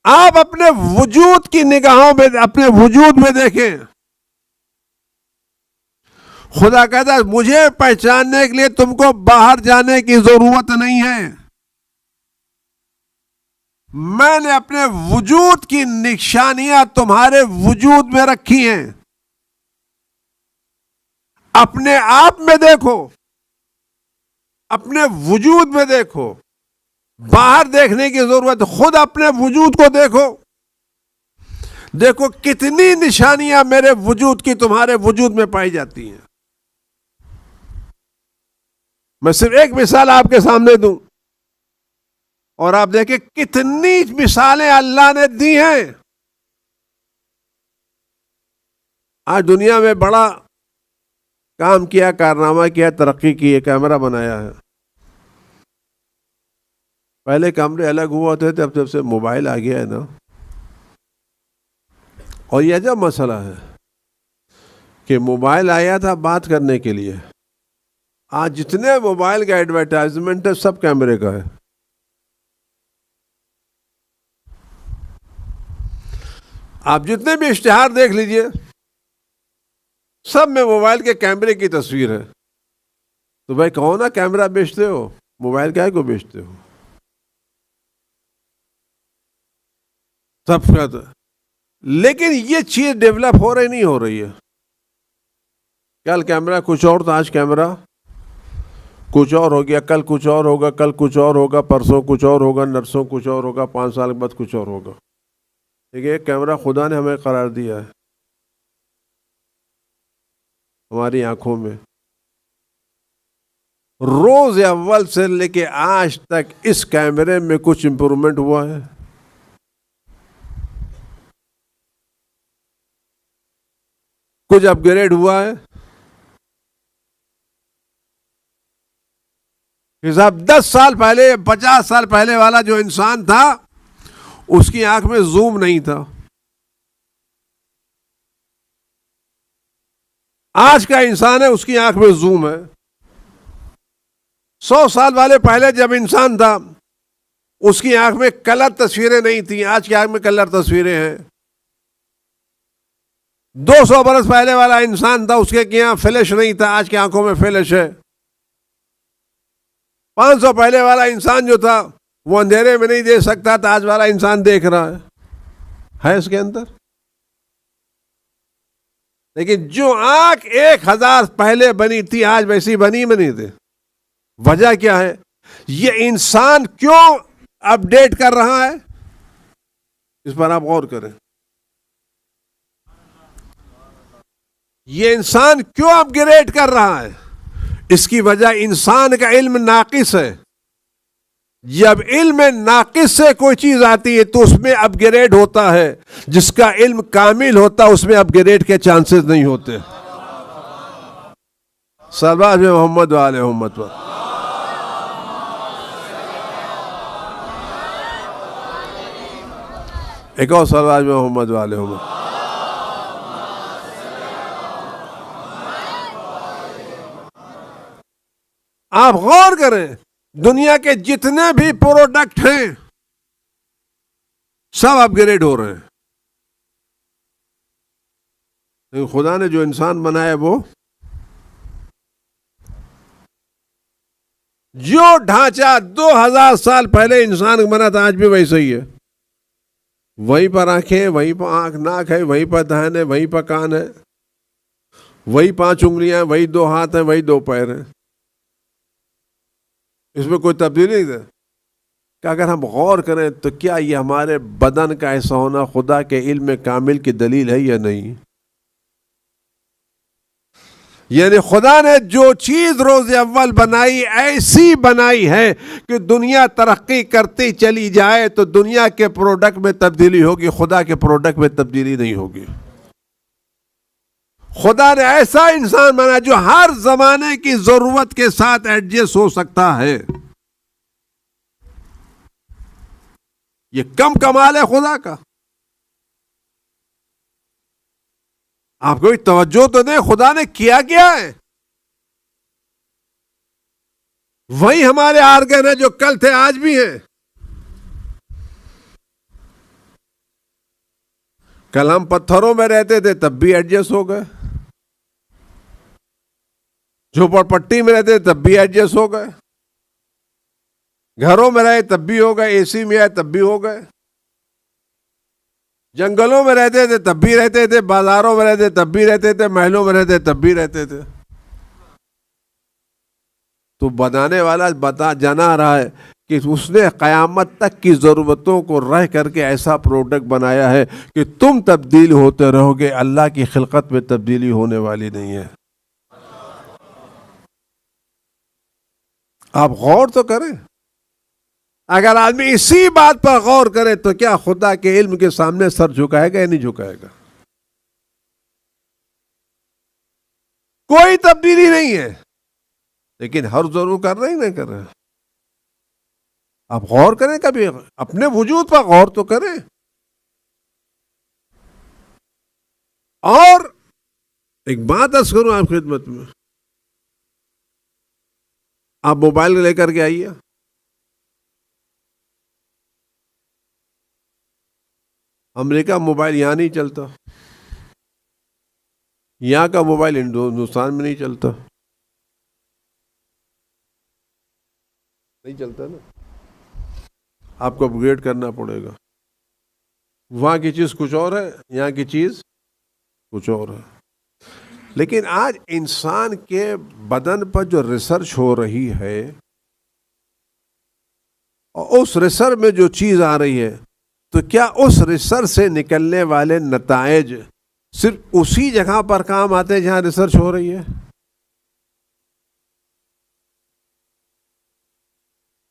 آپ اپنے وجود کی نگاہوں میں، اپنے وجود میں دیکھیں، خدا کہتا ہے مجھے پہچاننے کے لیے تم کو باہر جانے کی ضرورت نہیں ہے، میں نے اپنے وجود کی نشانیاں تمہارے وجود میں رکھی ہیں، اپنے آپ میں دیکھو، اپنے وجود میں دیکھو، باہر دیکھنے کی ضرورت، خود اپنے وجود کو دیکھو، دیکھو کتنی نشانیاں میرے وجود کی تمہارے وجود میں پائی جاتی ہیں۔ میں صرف ایک مثال آپ کے سامنے دوں، اور آپ دیکھیں کتنی مثالیں اللہ نے دی ہیں۔ آج دنیا میں بڑا کام کیا، کارنامہ کیا، ترقی کی، کیمرہ بنایا ہے۔ پہلے کیمرے الگ ہوا ہوتے تھے، اب جب سے موبائل آ گیا ہے نا، اور یہ عجب مسئلہ ہے کہ موبائل آیا تھا بات کرنے کے لیے، آج جتنے موبائل کا ایڈورٹائزمنٹ ہے سب کیمرے کا ہے۔ آپ جتنے بھی اشتہار دیکھ لیجئے، سب میں موبائل کے کیمرے کی تصویر ہے۔ تو بھائی کہو نا کیمرہ بیچتے ہو، موبائل کیا کو بیچتے ہو؟ سب کا، لیکن یہ چیز ڈیولپ ہو رہی نہیں ہو رہی ہے۔ کل کیمرہ کچھ اور تھا، آج کیمرہ کچھ اور ہو گیا، کل کچھ اور ہوگا، کل کچھ اور ہوگا، پرسوں کچھ اور ہوگا، نرسوں کچھ اور ہوگا، 5 سال کے بعد کچھ اور ہوگا۔ دیکھیے ایک کیمرہ خدا نے ہمیں قرار دیا ہے ہماری آنکھوں میں، روز اول سے لے کے آج تک اس کیمرے میں کچھ امپرومنٹ ہوا ہے؟ کچھ اپ گریڈ ہوا ہے؟ صاحب 10 سال پہلے، 50 سال پہلے والا جو انسان تھا اس کی آنکھ میں زوم نہیں تھا، آج کا انسان ہے اس کی آنکھ میں زوم ہے۔ 100 سال والے پہلے جب انسان تھا اس کی آنکھ میں کلر تصویریں نہیں تھیں، آج کی آنکھ میں کلر تصویریں ہیں۔ 200 برس پہلے والا انسان تھا، اس کے یہاں فلیش نہیں تھا، آج کی آنکھوں میں فلیش ہے۔ 500 پہلے والا انسان جو تھا وہ اندھیرے میں نہیں دیکھ سکتا تھا، آج والا انسان دیکھ رہا ہے اس کے اندر۔ لیکن جو آنکھ 1000 پہلے بنی تھی آج ویسی بنی میں نہیں تھی۔ وجہ کیا ہے؟ یہ انسان کیوں اپ ڈیٹ کر رہا ہے؟ اس پر آپ غور کریں۔ یہ انسان کیوں اپ گریڈ کر رہا ہے؟ اس کی وجہ انسان کا علم ناقص ہے۔ جب علم ناقص سے کوئی چیز آتی ہے تو اس میں اپ گریڈ ہوتا ہے، جس کا علم کامل ہوتا ہے اس میں اپ گریڈ کے چانسز نہیں ہوتے۔ صلوات محمد وآل محمد پر. ایک اور صلوات محمد وآل محمد. آپ غور کریں، دنیا کے جتنے بھی پروڈکٹ ہیں سب اپ گریڈ ہو رہے ہیں، لیکن خدا نے جو انسان بنایا وہ جو ڈھانچہ 2000 سال پہلے انسان بنا تھا آج بھی ویسا ہی ہے. وہیں پر آنکھیں، وہیں پر آنکھ ناک ہے، وہیں پر دہن ہے، وہیں پر کان ہے، وہی 5 انگلیاں، وہی 2 ہاتھ ہیں، وہی 2 پیر ہیں. اس میں کوئی تبدیلی نہیں ہے کہ اگر ہم غور کریں تو کیا یہ ہمارے بدن کا ایسا ہونا خدا کے علم کامل کی دلیل ہے یا نہیں؟ یعنی خدا نے جو چیز روز اول بنائی ایسی بنائی ہے کہ دنیا ترقی کرتی چلی جائے تو دنیا کے پروڈکٹ میں تبدیلی ہوگی، خدا کے پروڈکٹ میں تبدیلی نہیں ہوگی. خدا نے ایسا انسان بنا جو ہر زمانے کی ضرورت کے ساتھ ایڈجسٹ ہو سکتا ہے. یہ کم کمال ہے خدا کا. آپ کوئی توجہ تو نہیں، خدا نے کیا ہے. وہی ہمارے آرگن ہیں جو کل تھے آج بھی ہیں. کل ہم پتھروں میں رہتے تھے تب بھی ایڈجسٹ ہو گئے، جھوپڑ پٹی میں رہتے تب بھی ایڈجسٹ ہو گئے، گھروں میں رہے تب بھی ہو گئے، اے سی میں آئے تب بھی ہو گئے، جنگلوں میں رہتے تھے تب بھی رہتے تھے، بازاروں میں رہتے تب بھی رہتے تھے، محلوں میں رہتے تب بھی رہتے تھے. تو بنانے والا جنا رہا ہے کہ اس نے قیامت تک کی ضرورتوں کو رہ کر کے ایسا پروڈکٹ بنایا ہے کہ تم تبدیل ہوتے رہو گے، اللہ کی خلقت میں تبدیلی ہونے والی نہیں ہے. آپ غور تو کریں. اگر آدمی اسی بات پر غور کرے تو کیا خدا کے علم کے سامنے سر جھکائے گا یا نہیں جھکائے گا؟ کوئی تبدیلی نہیں ہے، لیکن ہر ضرور کر رہے ہی نہیں کر رہے. آپ غور کریں، کبھی اپنے وجود پر غور تو کریں. اور ایک بات عرض کروں آپ خدمت میں، آپ موبائل لے کر کے آئیے، امریکہ موبائل یہاں نہیں چلتا، یہاں کا موبائل ہندوستان میں نہیں چلتا، نہیں چلتا نا. آپ کو اپ گریڈ کرنا پڑے گا. وہاں کی چیز کچھ اور ہے، یہاں کی چیز کچھ اور ہے. لیکن آج انسان کے بدن پر جو ریسرچ ہو رہی ہے اور اس ریسرچ میں جو چیز آ رہی ہے، تو کیا اس ریسرچ سے نکلنے والے نتائج صرف اسی جگہ پر کام آتے ہیں جہاں ریسرچ ہو رہی ہے؟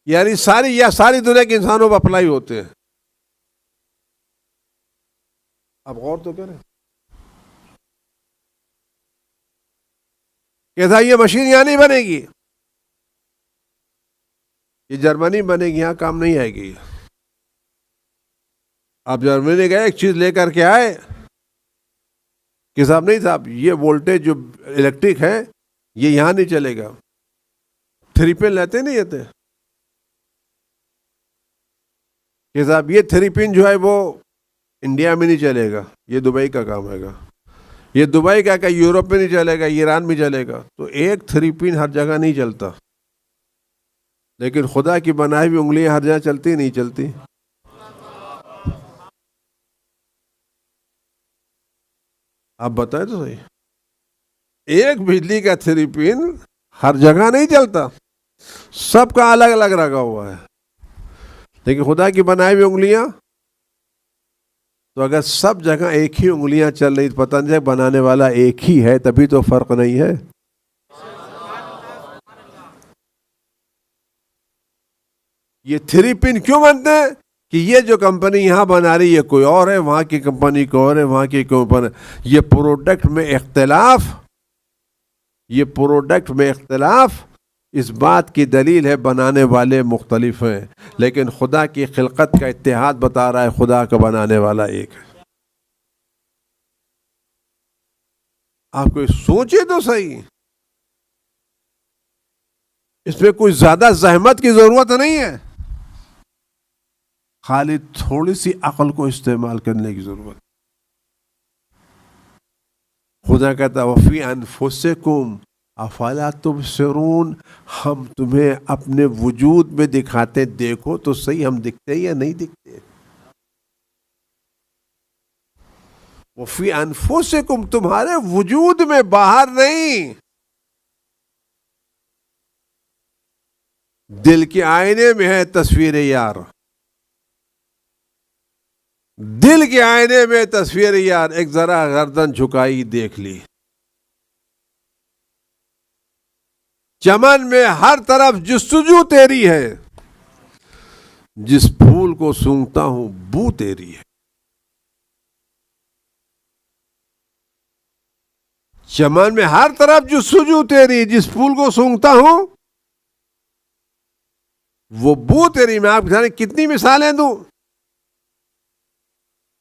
یعنی ساری دنیا کے انسانوں پر اپلائی ہوتے ہیں؟ آپ غور تو کریں. کیسا یہ مشین یہاں نہیں بنے گی، یہ جرمنی بنے گی، یہاں کام نہیں آئے گی. آپ جرمنی گئے، ایک چیز لے کر کے آئے کہ صاحب نہیں صاحب یہ وولٹیج جو الیکٹرک ہے یہ یہاں نہیں چلے گا. 3 پن لیتے نہیں لیتے کہ صاحب یہ 3 پن جو ہے وہ انڈیا میں نہیں چلے گا، یہ دبئی کا کام ہے گا، یہ دبئی کا یورپ میں نہیں چلے گا، ایران میں چلے گا. تو ایک 3 پن ہر جگہ نہیں چلتا، لیکن خدا کی بنائی ہوئی انگلیاں ہر جگہ چلتی نہیں چلتی. آپ بتائیں تو صحیح. ایک بجلی کا 3 پن ہر جگہ نہیں چلتا، سب کا الگ الگ لگا ہوا ہے. لیکن خدا کی بنائی ہوئی انگلیاں، تو اگر سب جگہ ایک ہی انگلیاں چل رہی، پتہ نہیں بنانے والا ایک ہی ہے، تبھی تو فرق نہیں ہے. یہ 3 پن کیوں بنتے ہیں؟ کہ یہ جو کمپنی یہاں بنا رہی ہے کوئی اور ہے، وہاں کی کمپنی کو اور ہے، وہاں کی کمپنی. یہ پروڈکٹ میں اختلاف، یہ پروڈکٹ میں اختلاف اس بات کی دلیل ہے بنانے والے مختلف ہیں، لیکن خدا کی خلقت کا اتحاد بتا رہا ہے خدا کا بنانے والا ایک ہے۔ آپ کوئی سوچے تو صحیح، اس میں کوئی زیادہ زحمت کی ضرورت نہیں ہے، خالی تھوڑی سی عقل کو استعمال کرنے کی ضرورت۔ خدا کہتا وفی انفسکم افلا تبصرون، ہم تمہیں اپنے وجود میں دکھاتے، دیکھو تو صحیح ہم دکھتے یا نہیں دکھتے۔ وفی انفسکم، تمہارے وجود میں، باہر نہیں۔ دل کے آئینے میں ہے تصویر یار، دل کے آئینے میں تصویر یار، ایک ذرا گردن جھکائی دیکھ لی۔ چمن میں ہر طرف جستجو تیری ہے، جس پھول کو سونگھتا ہوں بو تیری ہے۔ چمن میں ہر طرف جستجو تیری، جس پھول کو سونگھتا ہوں وہ بو تیری۔ میں آپ کے سامنے کتنی مثالیں دوں؟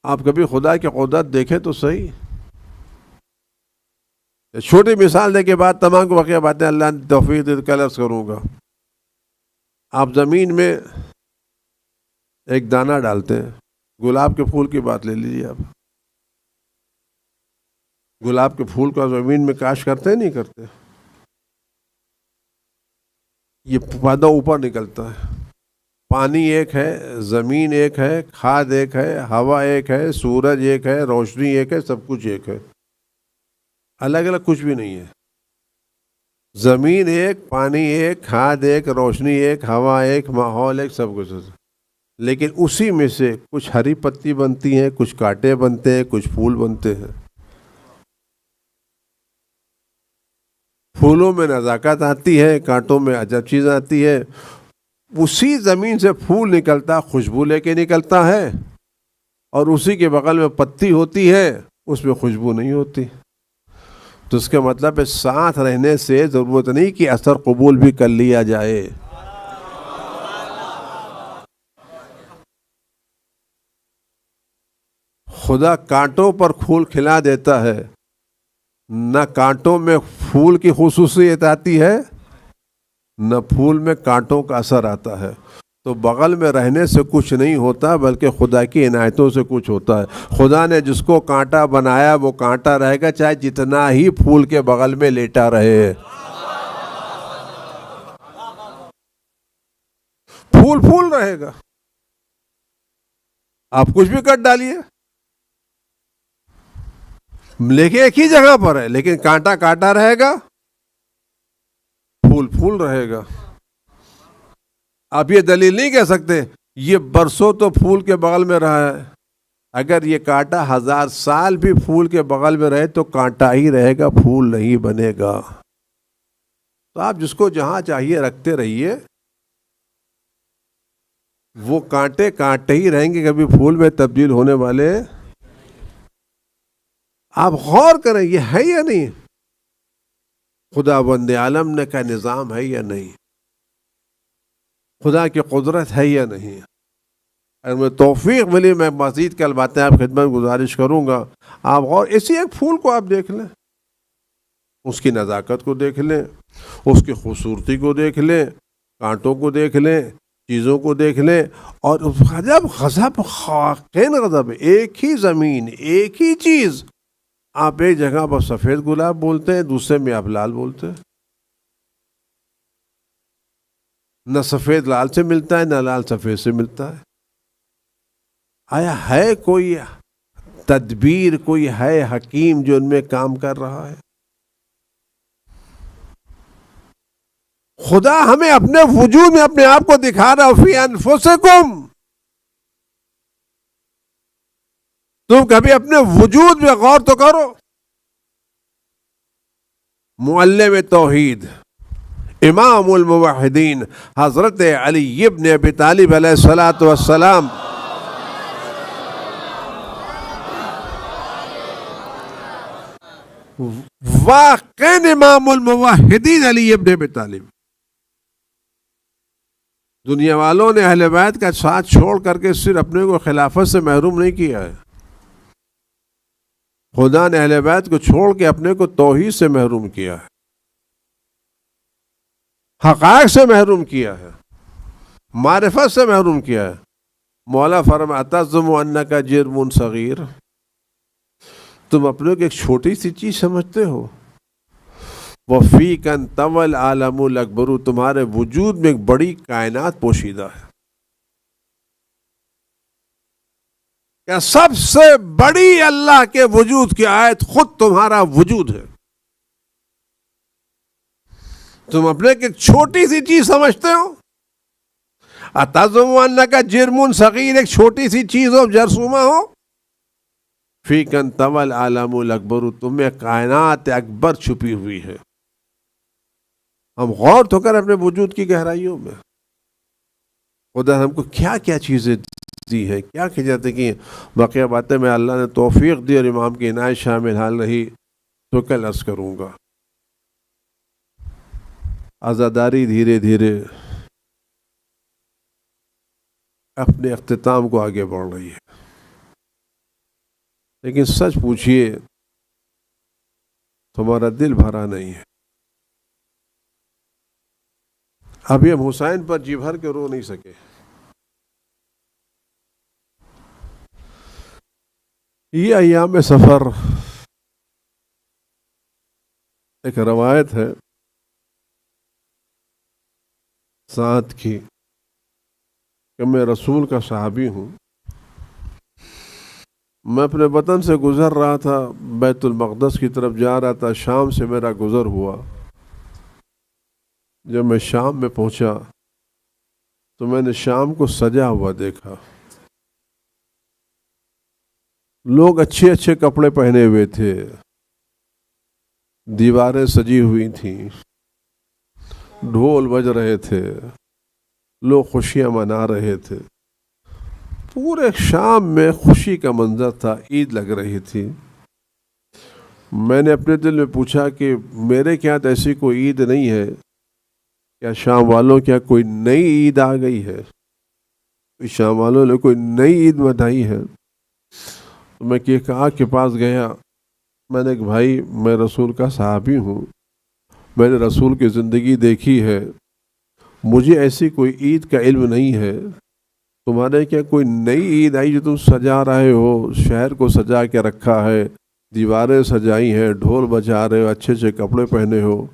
آپ کبھی خدا کی قدرت دیکھیں تو صحیح۔ چھوٹی مثال دے کے بعد تمام کو واقعہ باتیں اللہ نے توفیق دے کلرز کروں گا۔ آپ زمین میں ایک دانہ ڈالتے ہیں، گلاب کے پھول کی بات لے لیجیے آپ۔ گلاب کے پھول کا زمین میں کاشت کرتے ہیں نہیں کرتے؟ یہ پودا اوپر نکلتا ہے، پانی ایک ہے، زمین ایک ہے، کھاد ایک ہے، ہوا ایک ہے، سورج ایک ہے، روشنی ایک ہے، سب کچھ ایک ہے، الگ الگ کچھ بھی نہیں ہے۔ زمین ایک، پانی ایک، کھاد ایک، روشنی ایک، ہوا ایک، ماحول ایک، سب کچھ۔ لیکن اسی میں سے کچھ ہری پتی بنتی ہیں، کچھ کانٹے بنتے ہیں، کچھ پھول بنتے ہیں۔ پھولوں میں نزاکت آتی ہے، کانٹوں میں عجب چیز آتی ہے۔ اسی زمین سے پھول نکلتا، خوشبو لے کے نکلتا ہے، اور اسی کے بغل میں پتی ہوتی ہے، اس میں خوشبو نہیں ہوتی۔ تو اس کا مطلب ہے ساتھ رہنے سے ضرورت نہیں کہ اثر قبول بھی کر لیا جائے۔ خدا کانٹوں پر پھول کھلا دیتا ہے، نہ کانٹوں میں پھول کی خصوصیت آتی ہے، نہ پھول میں کانٹوں کا اثر آتا ہے۔ تو بغل میں رہنے سے کچھ نہیں ہوتا، بلکہ خدا کی عنایتوں سے کچھ ہوتا ہے۔ خدا نے جس کو کانٹا بنایا وہ کانٹا رہے گا، چاہے جتنا ہی پھول کے بغل میں لیٹا رہے۔ پھول پھول رہے گا، آپ کچھ بھی کٹ ڈالیے، لیکن ایک ہی جگہ پر ہے، لیکن کانٹا کانٹا رہے گا، پھول پھول رہے گا۔ آپ یہ دلیل نہیں کہہ سکتے یہ برسوں تو پھول کے بغل میں رہا ہے، اگر یہ کانٹا 1000 سال بھی پھول کے بغل میں رہے تو کانٹا ہی رہے گا، پھول نہیں بنے گا۔ تو آپ جس کو جہاں چاہیے رکھتے رہیے، وہ کانٹے کانٹے ہی رہیں گے، کبھی پھول میں تبدیل ہونے والے۔ آپ غور کریں یہ ہے یا نہیں، خدا بند عالم نے کا نظام ہے یا نہیں، خدا کی قدرت ہے یا نہیں۔ اگر میں توفیق ملی میں مزید کل باتیں آپ خدمت گزارش کروں گا۔ آپ غور اسی ایک پھول کو آپ دیکھ لیں، اس کی نزاکت کو دیکھ لیں، اس کی خوبصورتی کو دیکھ لیں، کانٹوں کو دیکھ لیں، چیزوں کو دیکھ لیں، اور غضب خاقین غضب، ایک ہی زمین، ایک ہی چیز، آپ ایک جگہ پر سفید گلاب بولتے ہیں، دوسرے میں آپ لال بولتے ہیں۔ نہ سفید لال سے ملتا ہے، نہ لال سفید سے ملتا ہے۔ آیا ہے کوئی تدبیر، کوئی ہے حکیم جو ان میں کام کر رہا ہے؟ خدا ہمیں اپنے وجود میں اپنے آپ کو دکھا رہا فی انفسکم۔ تم کبھی اپنے وجود میں غور تو کرو۔ معلم توحید، امام الموحدین حضرت علی ابن ابی طالب علیہ الصلاۃ والسلام واقعی امام الموحدین علی ابن ابی طالب. دنیا والوں نے اہل بیت کا ساتھ چھوڑ کر کے صرف اپنے کو خلافت سے محروم نہیں کیا ہے. خدا نے اہل بیت کو چھوڑ کے اپنے کو توحید سے محروم کیا ہے, حقائق سے محروم کیا ہے, معرفت سے محروم کیا ہے. مولا فرماتا تزعم انک جرم صغیر, تم اپنے کو ایک چھوٹی سی چیز سمجھتے ہو. وفیک انطوی العالم الاکبر, تمہارے وجود میں ایک بڑی کائنات پوشیدہ ہے. کیا سب سے بڑی اللہ کے وجود کی آیت خود تمہارا وجود ہے. تم اپنے کو ایک چھوٹی سی چیز سمجھتے ہو. اتزعم انک جرم صغیر, ایک چھوٹی سی چیز ہو, جرثومہ ہو. فیک انطوی العالم الاکبر, تمہیں کائنات اکبر چھپی ہوئی ہے. ہم غور تو کر اپنے وجود کی گہرائیوں میں. خدا ہم کو کیا کیا چیزیں دی ہے, کیا کہ جاتے کہ بقیہ باتیں میں اللہ نے توفیق دی اور امام کی عنایت شامل حال رہی تو کل عرض کروں گا. عزاداری دھیرے دھیرے اپنے اختتام کو آگے بڑھ رہی ہے, لیکن سچ پوچھئے تمہارا دل بھرا نہیں ہے. ابھی ہم حسین پر جی بھر کے رو نہیں سکے. یہ ایام سفر ایک روایت ہے سعد کی کہ میں رسول کا صحابی ہوں. میں اپنے وطن سے گزر رہا تھا, بیت المقدس کی طرف جا رہا تھا. شام سے میرا گزر ہوا. جب میں شام میں پہنچا تو میں نے شام کو سجا ہوا دیکھا. لوگ اچھے اچھے کپڑے پہنے ہوئے تھے, دیواریں سجی ہوئی تھیں, ڈھول بج رہے تھے, لوگ خوشیاں منا رہے تھے. پورے شام میں خوشی کا منظر تھا, عید لگ رہی تھی. میں نے اپنے دل میں پوچھا کہ میرے کیا تو ایسی کوئی عید نہیں ہے کیا؟ شام والوں کیا کوئی نئی عید آ گئی ہے؟ شام والوں نے کوئی نئی عید منائی ہے؟ تو میں کہا کے پاس گیا. میں نے کہا بھائی میں رسول کا صحابی ہوں, میں نے رسول کی زندگی دیکھی ہے, مجھے ایسی کوئی عید کا علم نہیں ہے. تمہارے کیا کوئی نئی عید آئی جو تم سجا رہے ہو؟ شہر کو سجا کے رکھا ہے, دیواریں سجائی ہیں, ڈھول بجا رہے ہو, اچھے اچھے کپڑے پہنے ہو.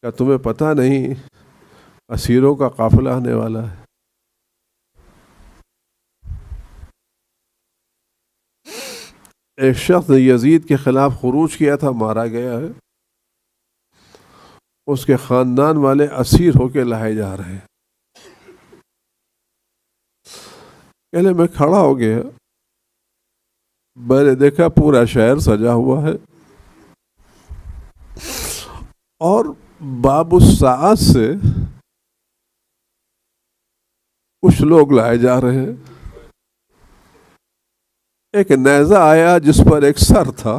کیا تمہیں پتہ نہیں اسیروں کا قافلہ آنے والا ہے؟ ایک شخص نے یزید کے خلاف خروج کیا تھا, مارا گیا ہے. اس کے خاندان والے اسیر ہو کے لائے جا رہے ہیں. پہلے میں کھڑا ہو گیا, میں نے دیکھا پورا شہر سجا ہوا ہے اور باب الساعات سے کچھ لوگ لائے جا رہے ہیں. ایک نیزہ آیا جس پر ایک سر تھا,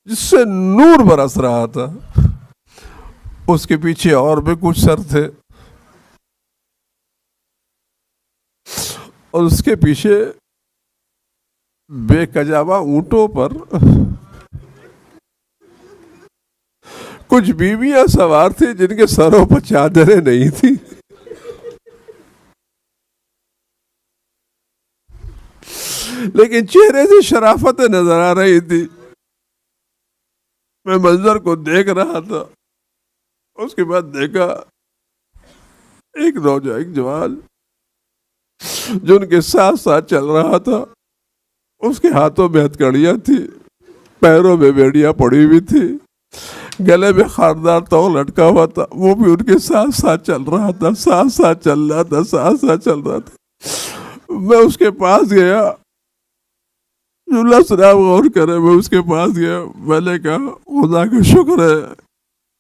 جس سے نور برس رہا تھا. اس کے پیچھے اور بھی کچھ سر تھے اور اس کے پیچھے بے کجاوا اونٹوں پر کچھ بیویاں سوار تھیں جن کے سروں پر چادریں نہیں تھی. لیکن چہرے سے شرافت نظر آ رہی تھی. میں منظر کو دیکھ رہا تھا. اس کے بعد دیکھا ایک جوان جو ان کے ساتھ ساتھ چل رہا تھا. اس کے ہاتھوں میں ہتھکڑیاں تھی, پیروں میں بیڑیاں پڑی ہوئی تھی, گلے میں خاردار تو لٹکا ہوا تھا. وہ بھی ان کے ساتھ ساتھ چل رہا تھا, ساتھ ساتھ چل رہا تھا, ساتھ ساتھ چل رہا تھا. میں اس کے پاس گیا, اللہ سلام غور کرے, میں اس کے پاس گیا. میں نے کہا خدا کا شکر ہے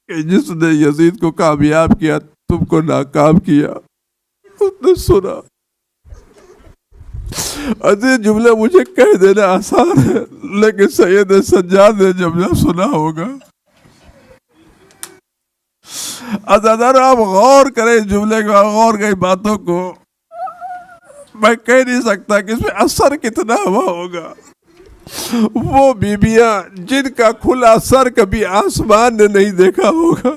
کہ جس نے یزید کو کامیاب کیا تم کو ناکام کیا. اس نے سنا, یہ جملہ مجھے کہہ دینا آسان ہے، لیکن سید سجاد نے جملہ سنا ہوگا۔ عزیزانو آپ غور کریں اس جملے کو، غور کریں باتوں کو، میں کہہ نہیں سکتا کہ اس میں اثر کتنا ہوا ہوگا۔ وہ بیبیاں جن کا کھلا سر کبھی آسمان نے نہیں دیکھا ہوگا،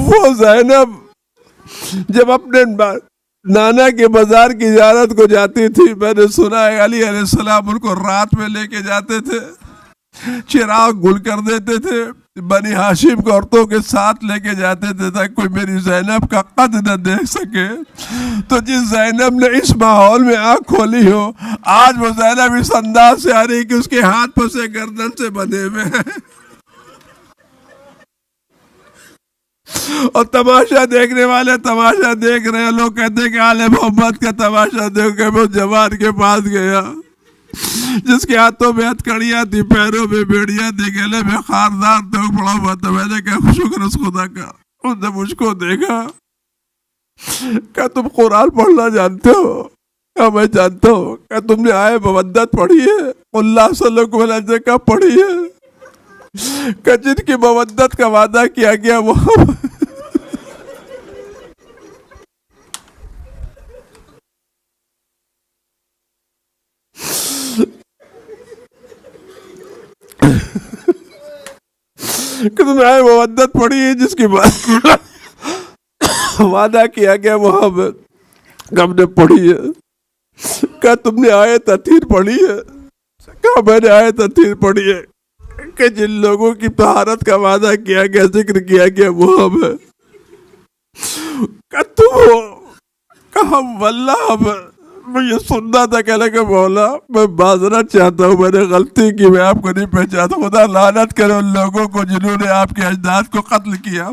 وہ زینب جب اپنے نانا کے مزار کی زیارت کو جاتی تھی، میں نے سنا ہے علی علیہ السلام ان کو رات میں لے کے جاتے تھے، چراغ گل کر دیتے تھے، بنی ہاشم کو عورتوں کے ساتھ لے کے جاتے تھے تاکہ کوئی میری زینب کا قد نہ دیکھ سکے۔ تو جس زینب نے اس ماحول میں آنکھ کھولی ہو، آج وہ زینب اس انداز سے آ رہی کہ اس کے ہاتھ پسے گردن سے بندھے ہوئے ہیں، اور تماشا دیکھنے والے تماشا دیکھ رہے ہیں۔ لوگ کہتے ہیں کہ آل محمد کا تماشا دیکھ کے وہ جوان کے پاس گیا جس کے ہاتھوں میں ہتھکڑیاں تھی، پیروں میں بیڑیاں تھی، گلے میں خاردار تھے، پڑا ہوا تھا۔ میں نے کہا شکر اس خدا کا، اس نے مجھ کو دیکھا۔ کیا تم قرآن پڑھنا جانتے ہو؟ کیا میں جانتا ہوں۔ کیا تم نے آئے مودت پڑھی ہے؟ اللہ صلی اللہ علیہ وسلم کا پڑھی ہے؟ کہ جن کی مودت کا وعدہ کیا گیا وہ کہ تم نے آئے مودت پڑھی ہے جس کی وعدہ کیا گیا وہ ہم نے پڑھی ہے۔ کیا تم نے آئے تطہیر پڑھی ہے؟ کیا میں نے آئے تطہیر پڑھی ہے کہ جن لوگوں کی طہارت کا وعدہ کیا گیا، ذکر کیا گیا وہ ہم ہے۔ کہ تم ہو، کہ ہم واللہ ہم ہے۔ میں یہ سننا تھا، کہنے کہ مولا میں معذرت چاہتا ہوں، میں نے غلطی کی، میں آپ کو نہیں پہچانتا۔ خدا لعنت کرے ان لوگوں کو جنہوں نے آپ کے اجداد کو قتل کیا،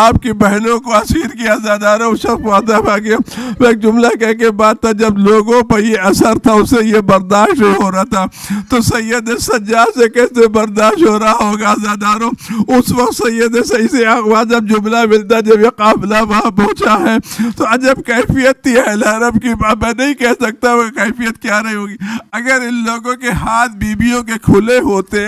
آپ کی بہنوں کو اسیر کیا، زاداروں شخص معذب آ گیا۔ میں ایک جملہ کہہ کے بات تھا، جب لوگوں پر یہ اثر تھا اسے یہ برداشت نہیں ہو رہا تھا، تو سید سجاد سے کیسے برداشت ہو رہا ہوگا زاداروں؟ اس وقت سید صحیح سے جب جملہ ملتا، جب یہ قافلہ وہاں پہنچا ہے تو عجب کیفیت تھی اہل حرم کی۔ میں نہیں کہہ سکتا وہ کیفیت کیا رہی ہوگی۔ اگر ان لوگوں کے ہاتھ بیویوں کے کھلے ہوتے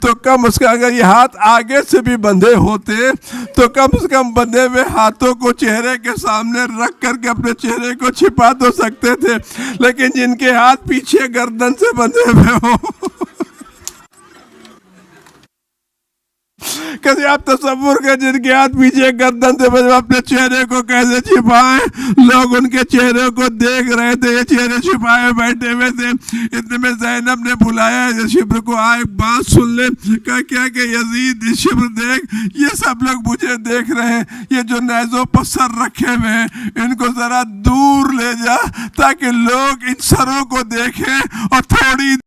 تو کم از کم، اگر یہ ہاتھ آگے سے بھی بندھے ہوتے تو کم از کم بندھے ہوئے ہاتھوں کو چہرے کے سامنے رکھ کر کے اپنے چہرے کو چھپا تو سکتے تھے، لیکن جن کے ہاتھ پیچھے گردن سے بندھے ہوئے ہو، کیسے آپ تصور کر جن کے ہاتھ پیچھے گردن سے بندھے اپنے چہرے کو کیسے چھپائیں؟ لوگ ان کے چہرے کو دیکھ رہے تھے، یہ چہرے چھپائے بیٹھے ہوئے تھے۔ اتنے میں زینب نے بلایا شبر کو، آئے بات سن لے۔ کہا کیا کہ یزید شبر دیکھ، یہ سب لوگ مجھے دیکھ رہے ہیں، یہ جو نیزوں پر سر رکھے ہوئے ہیں ان کو ذرا دور لے جا تاکہ لوگ ان سروں کو دیکھیں اور تھوڑی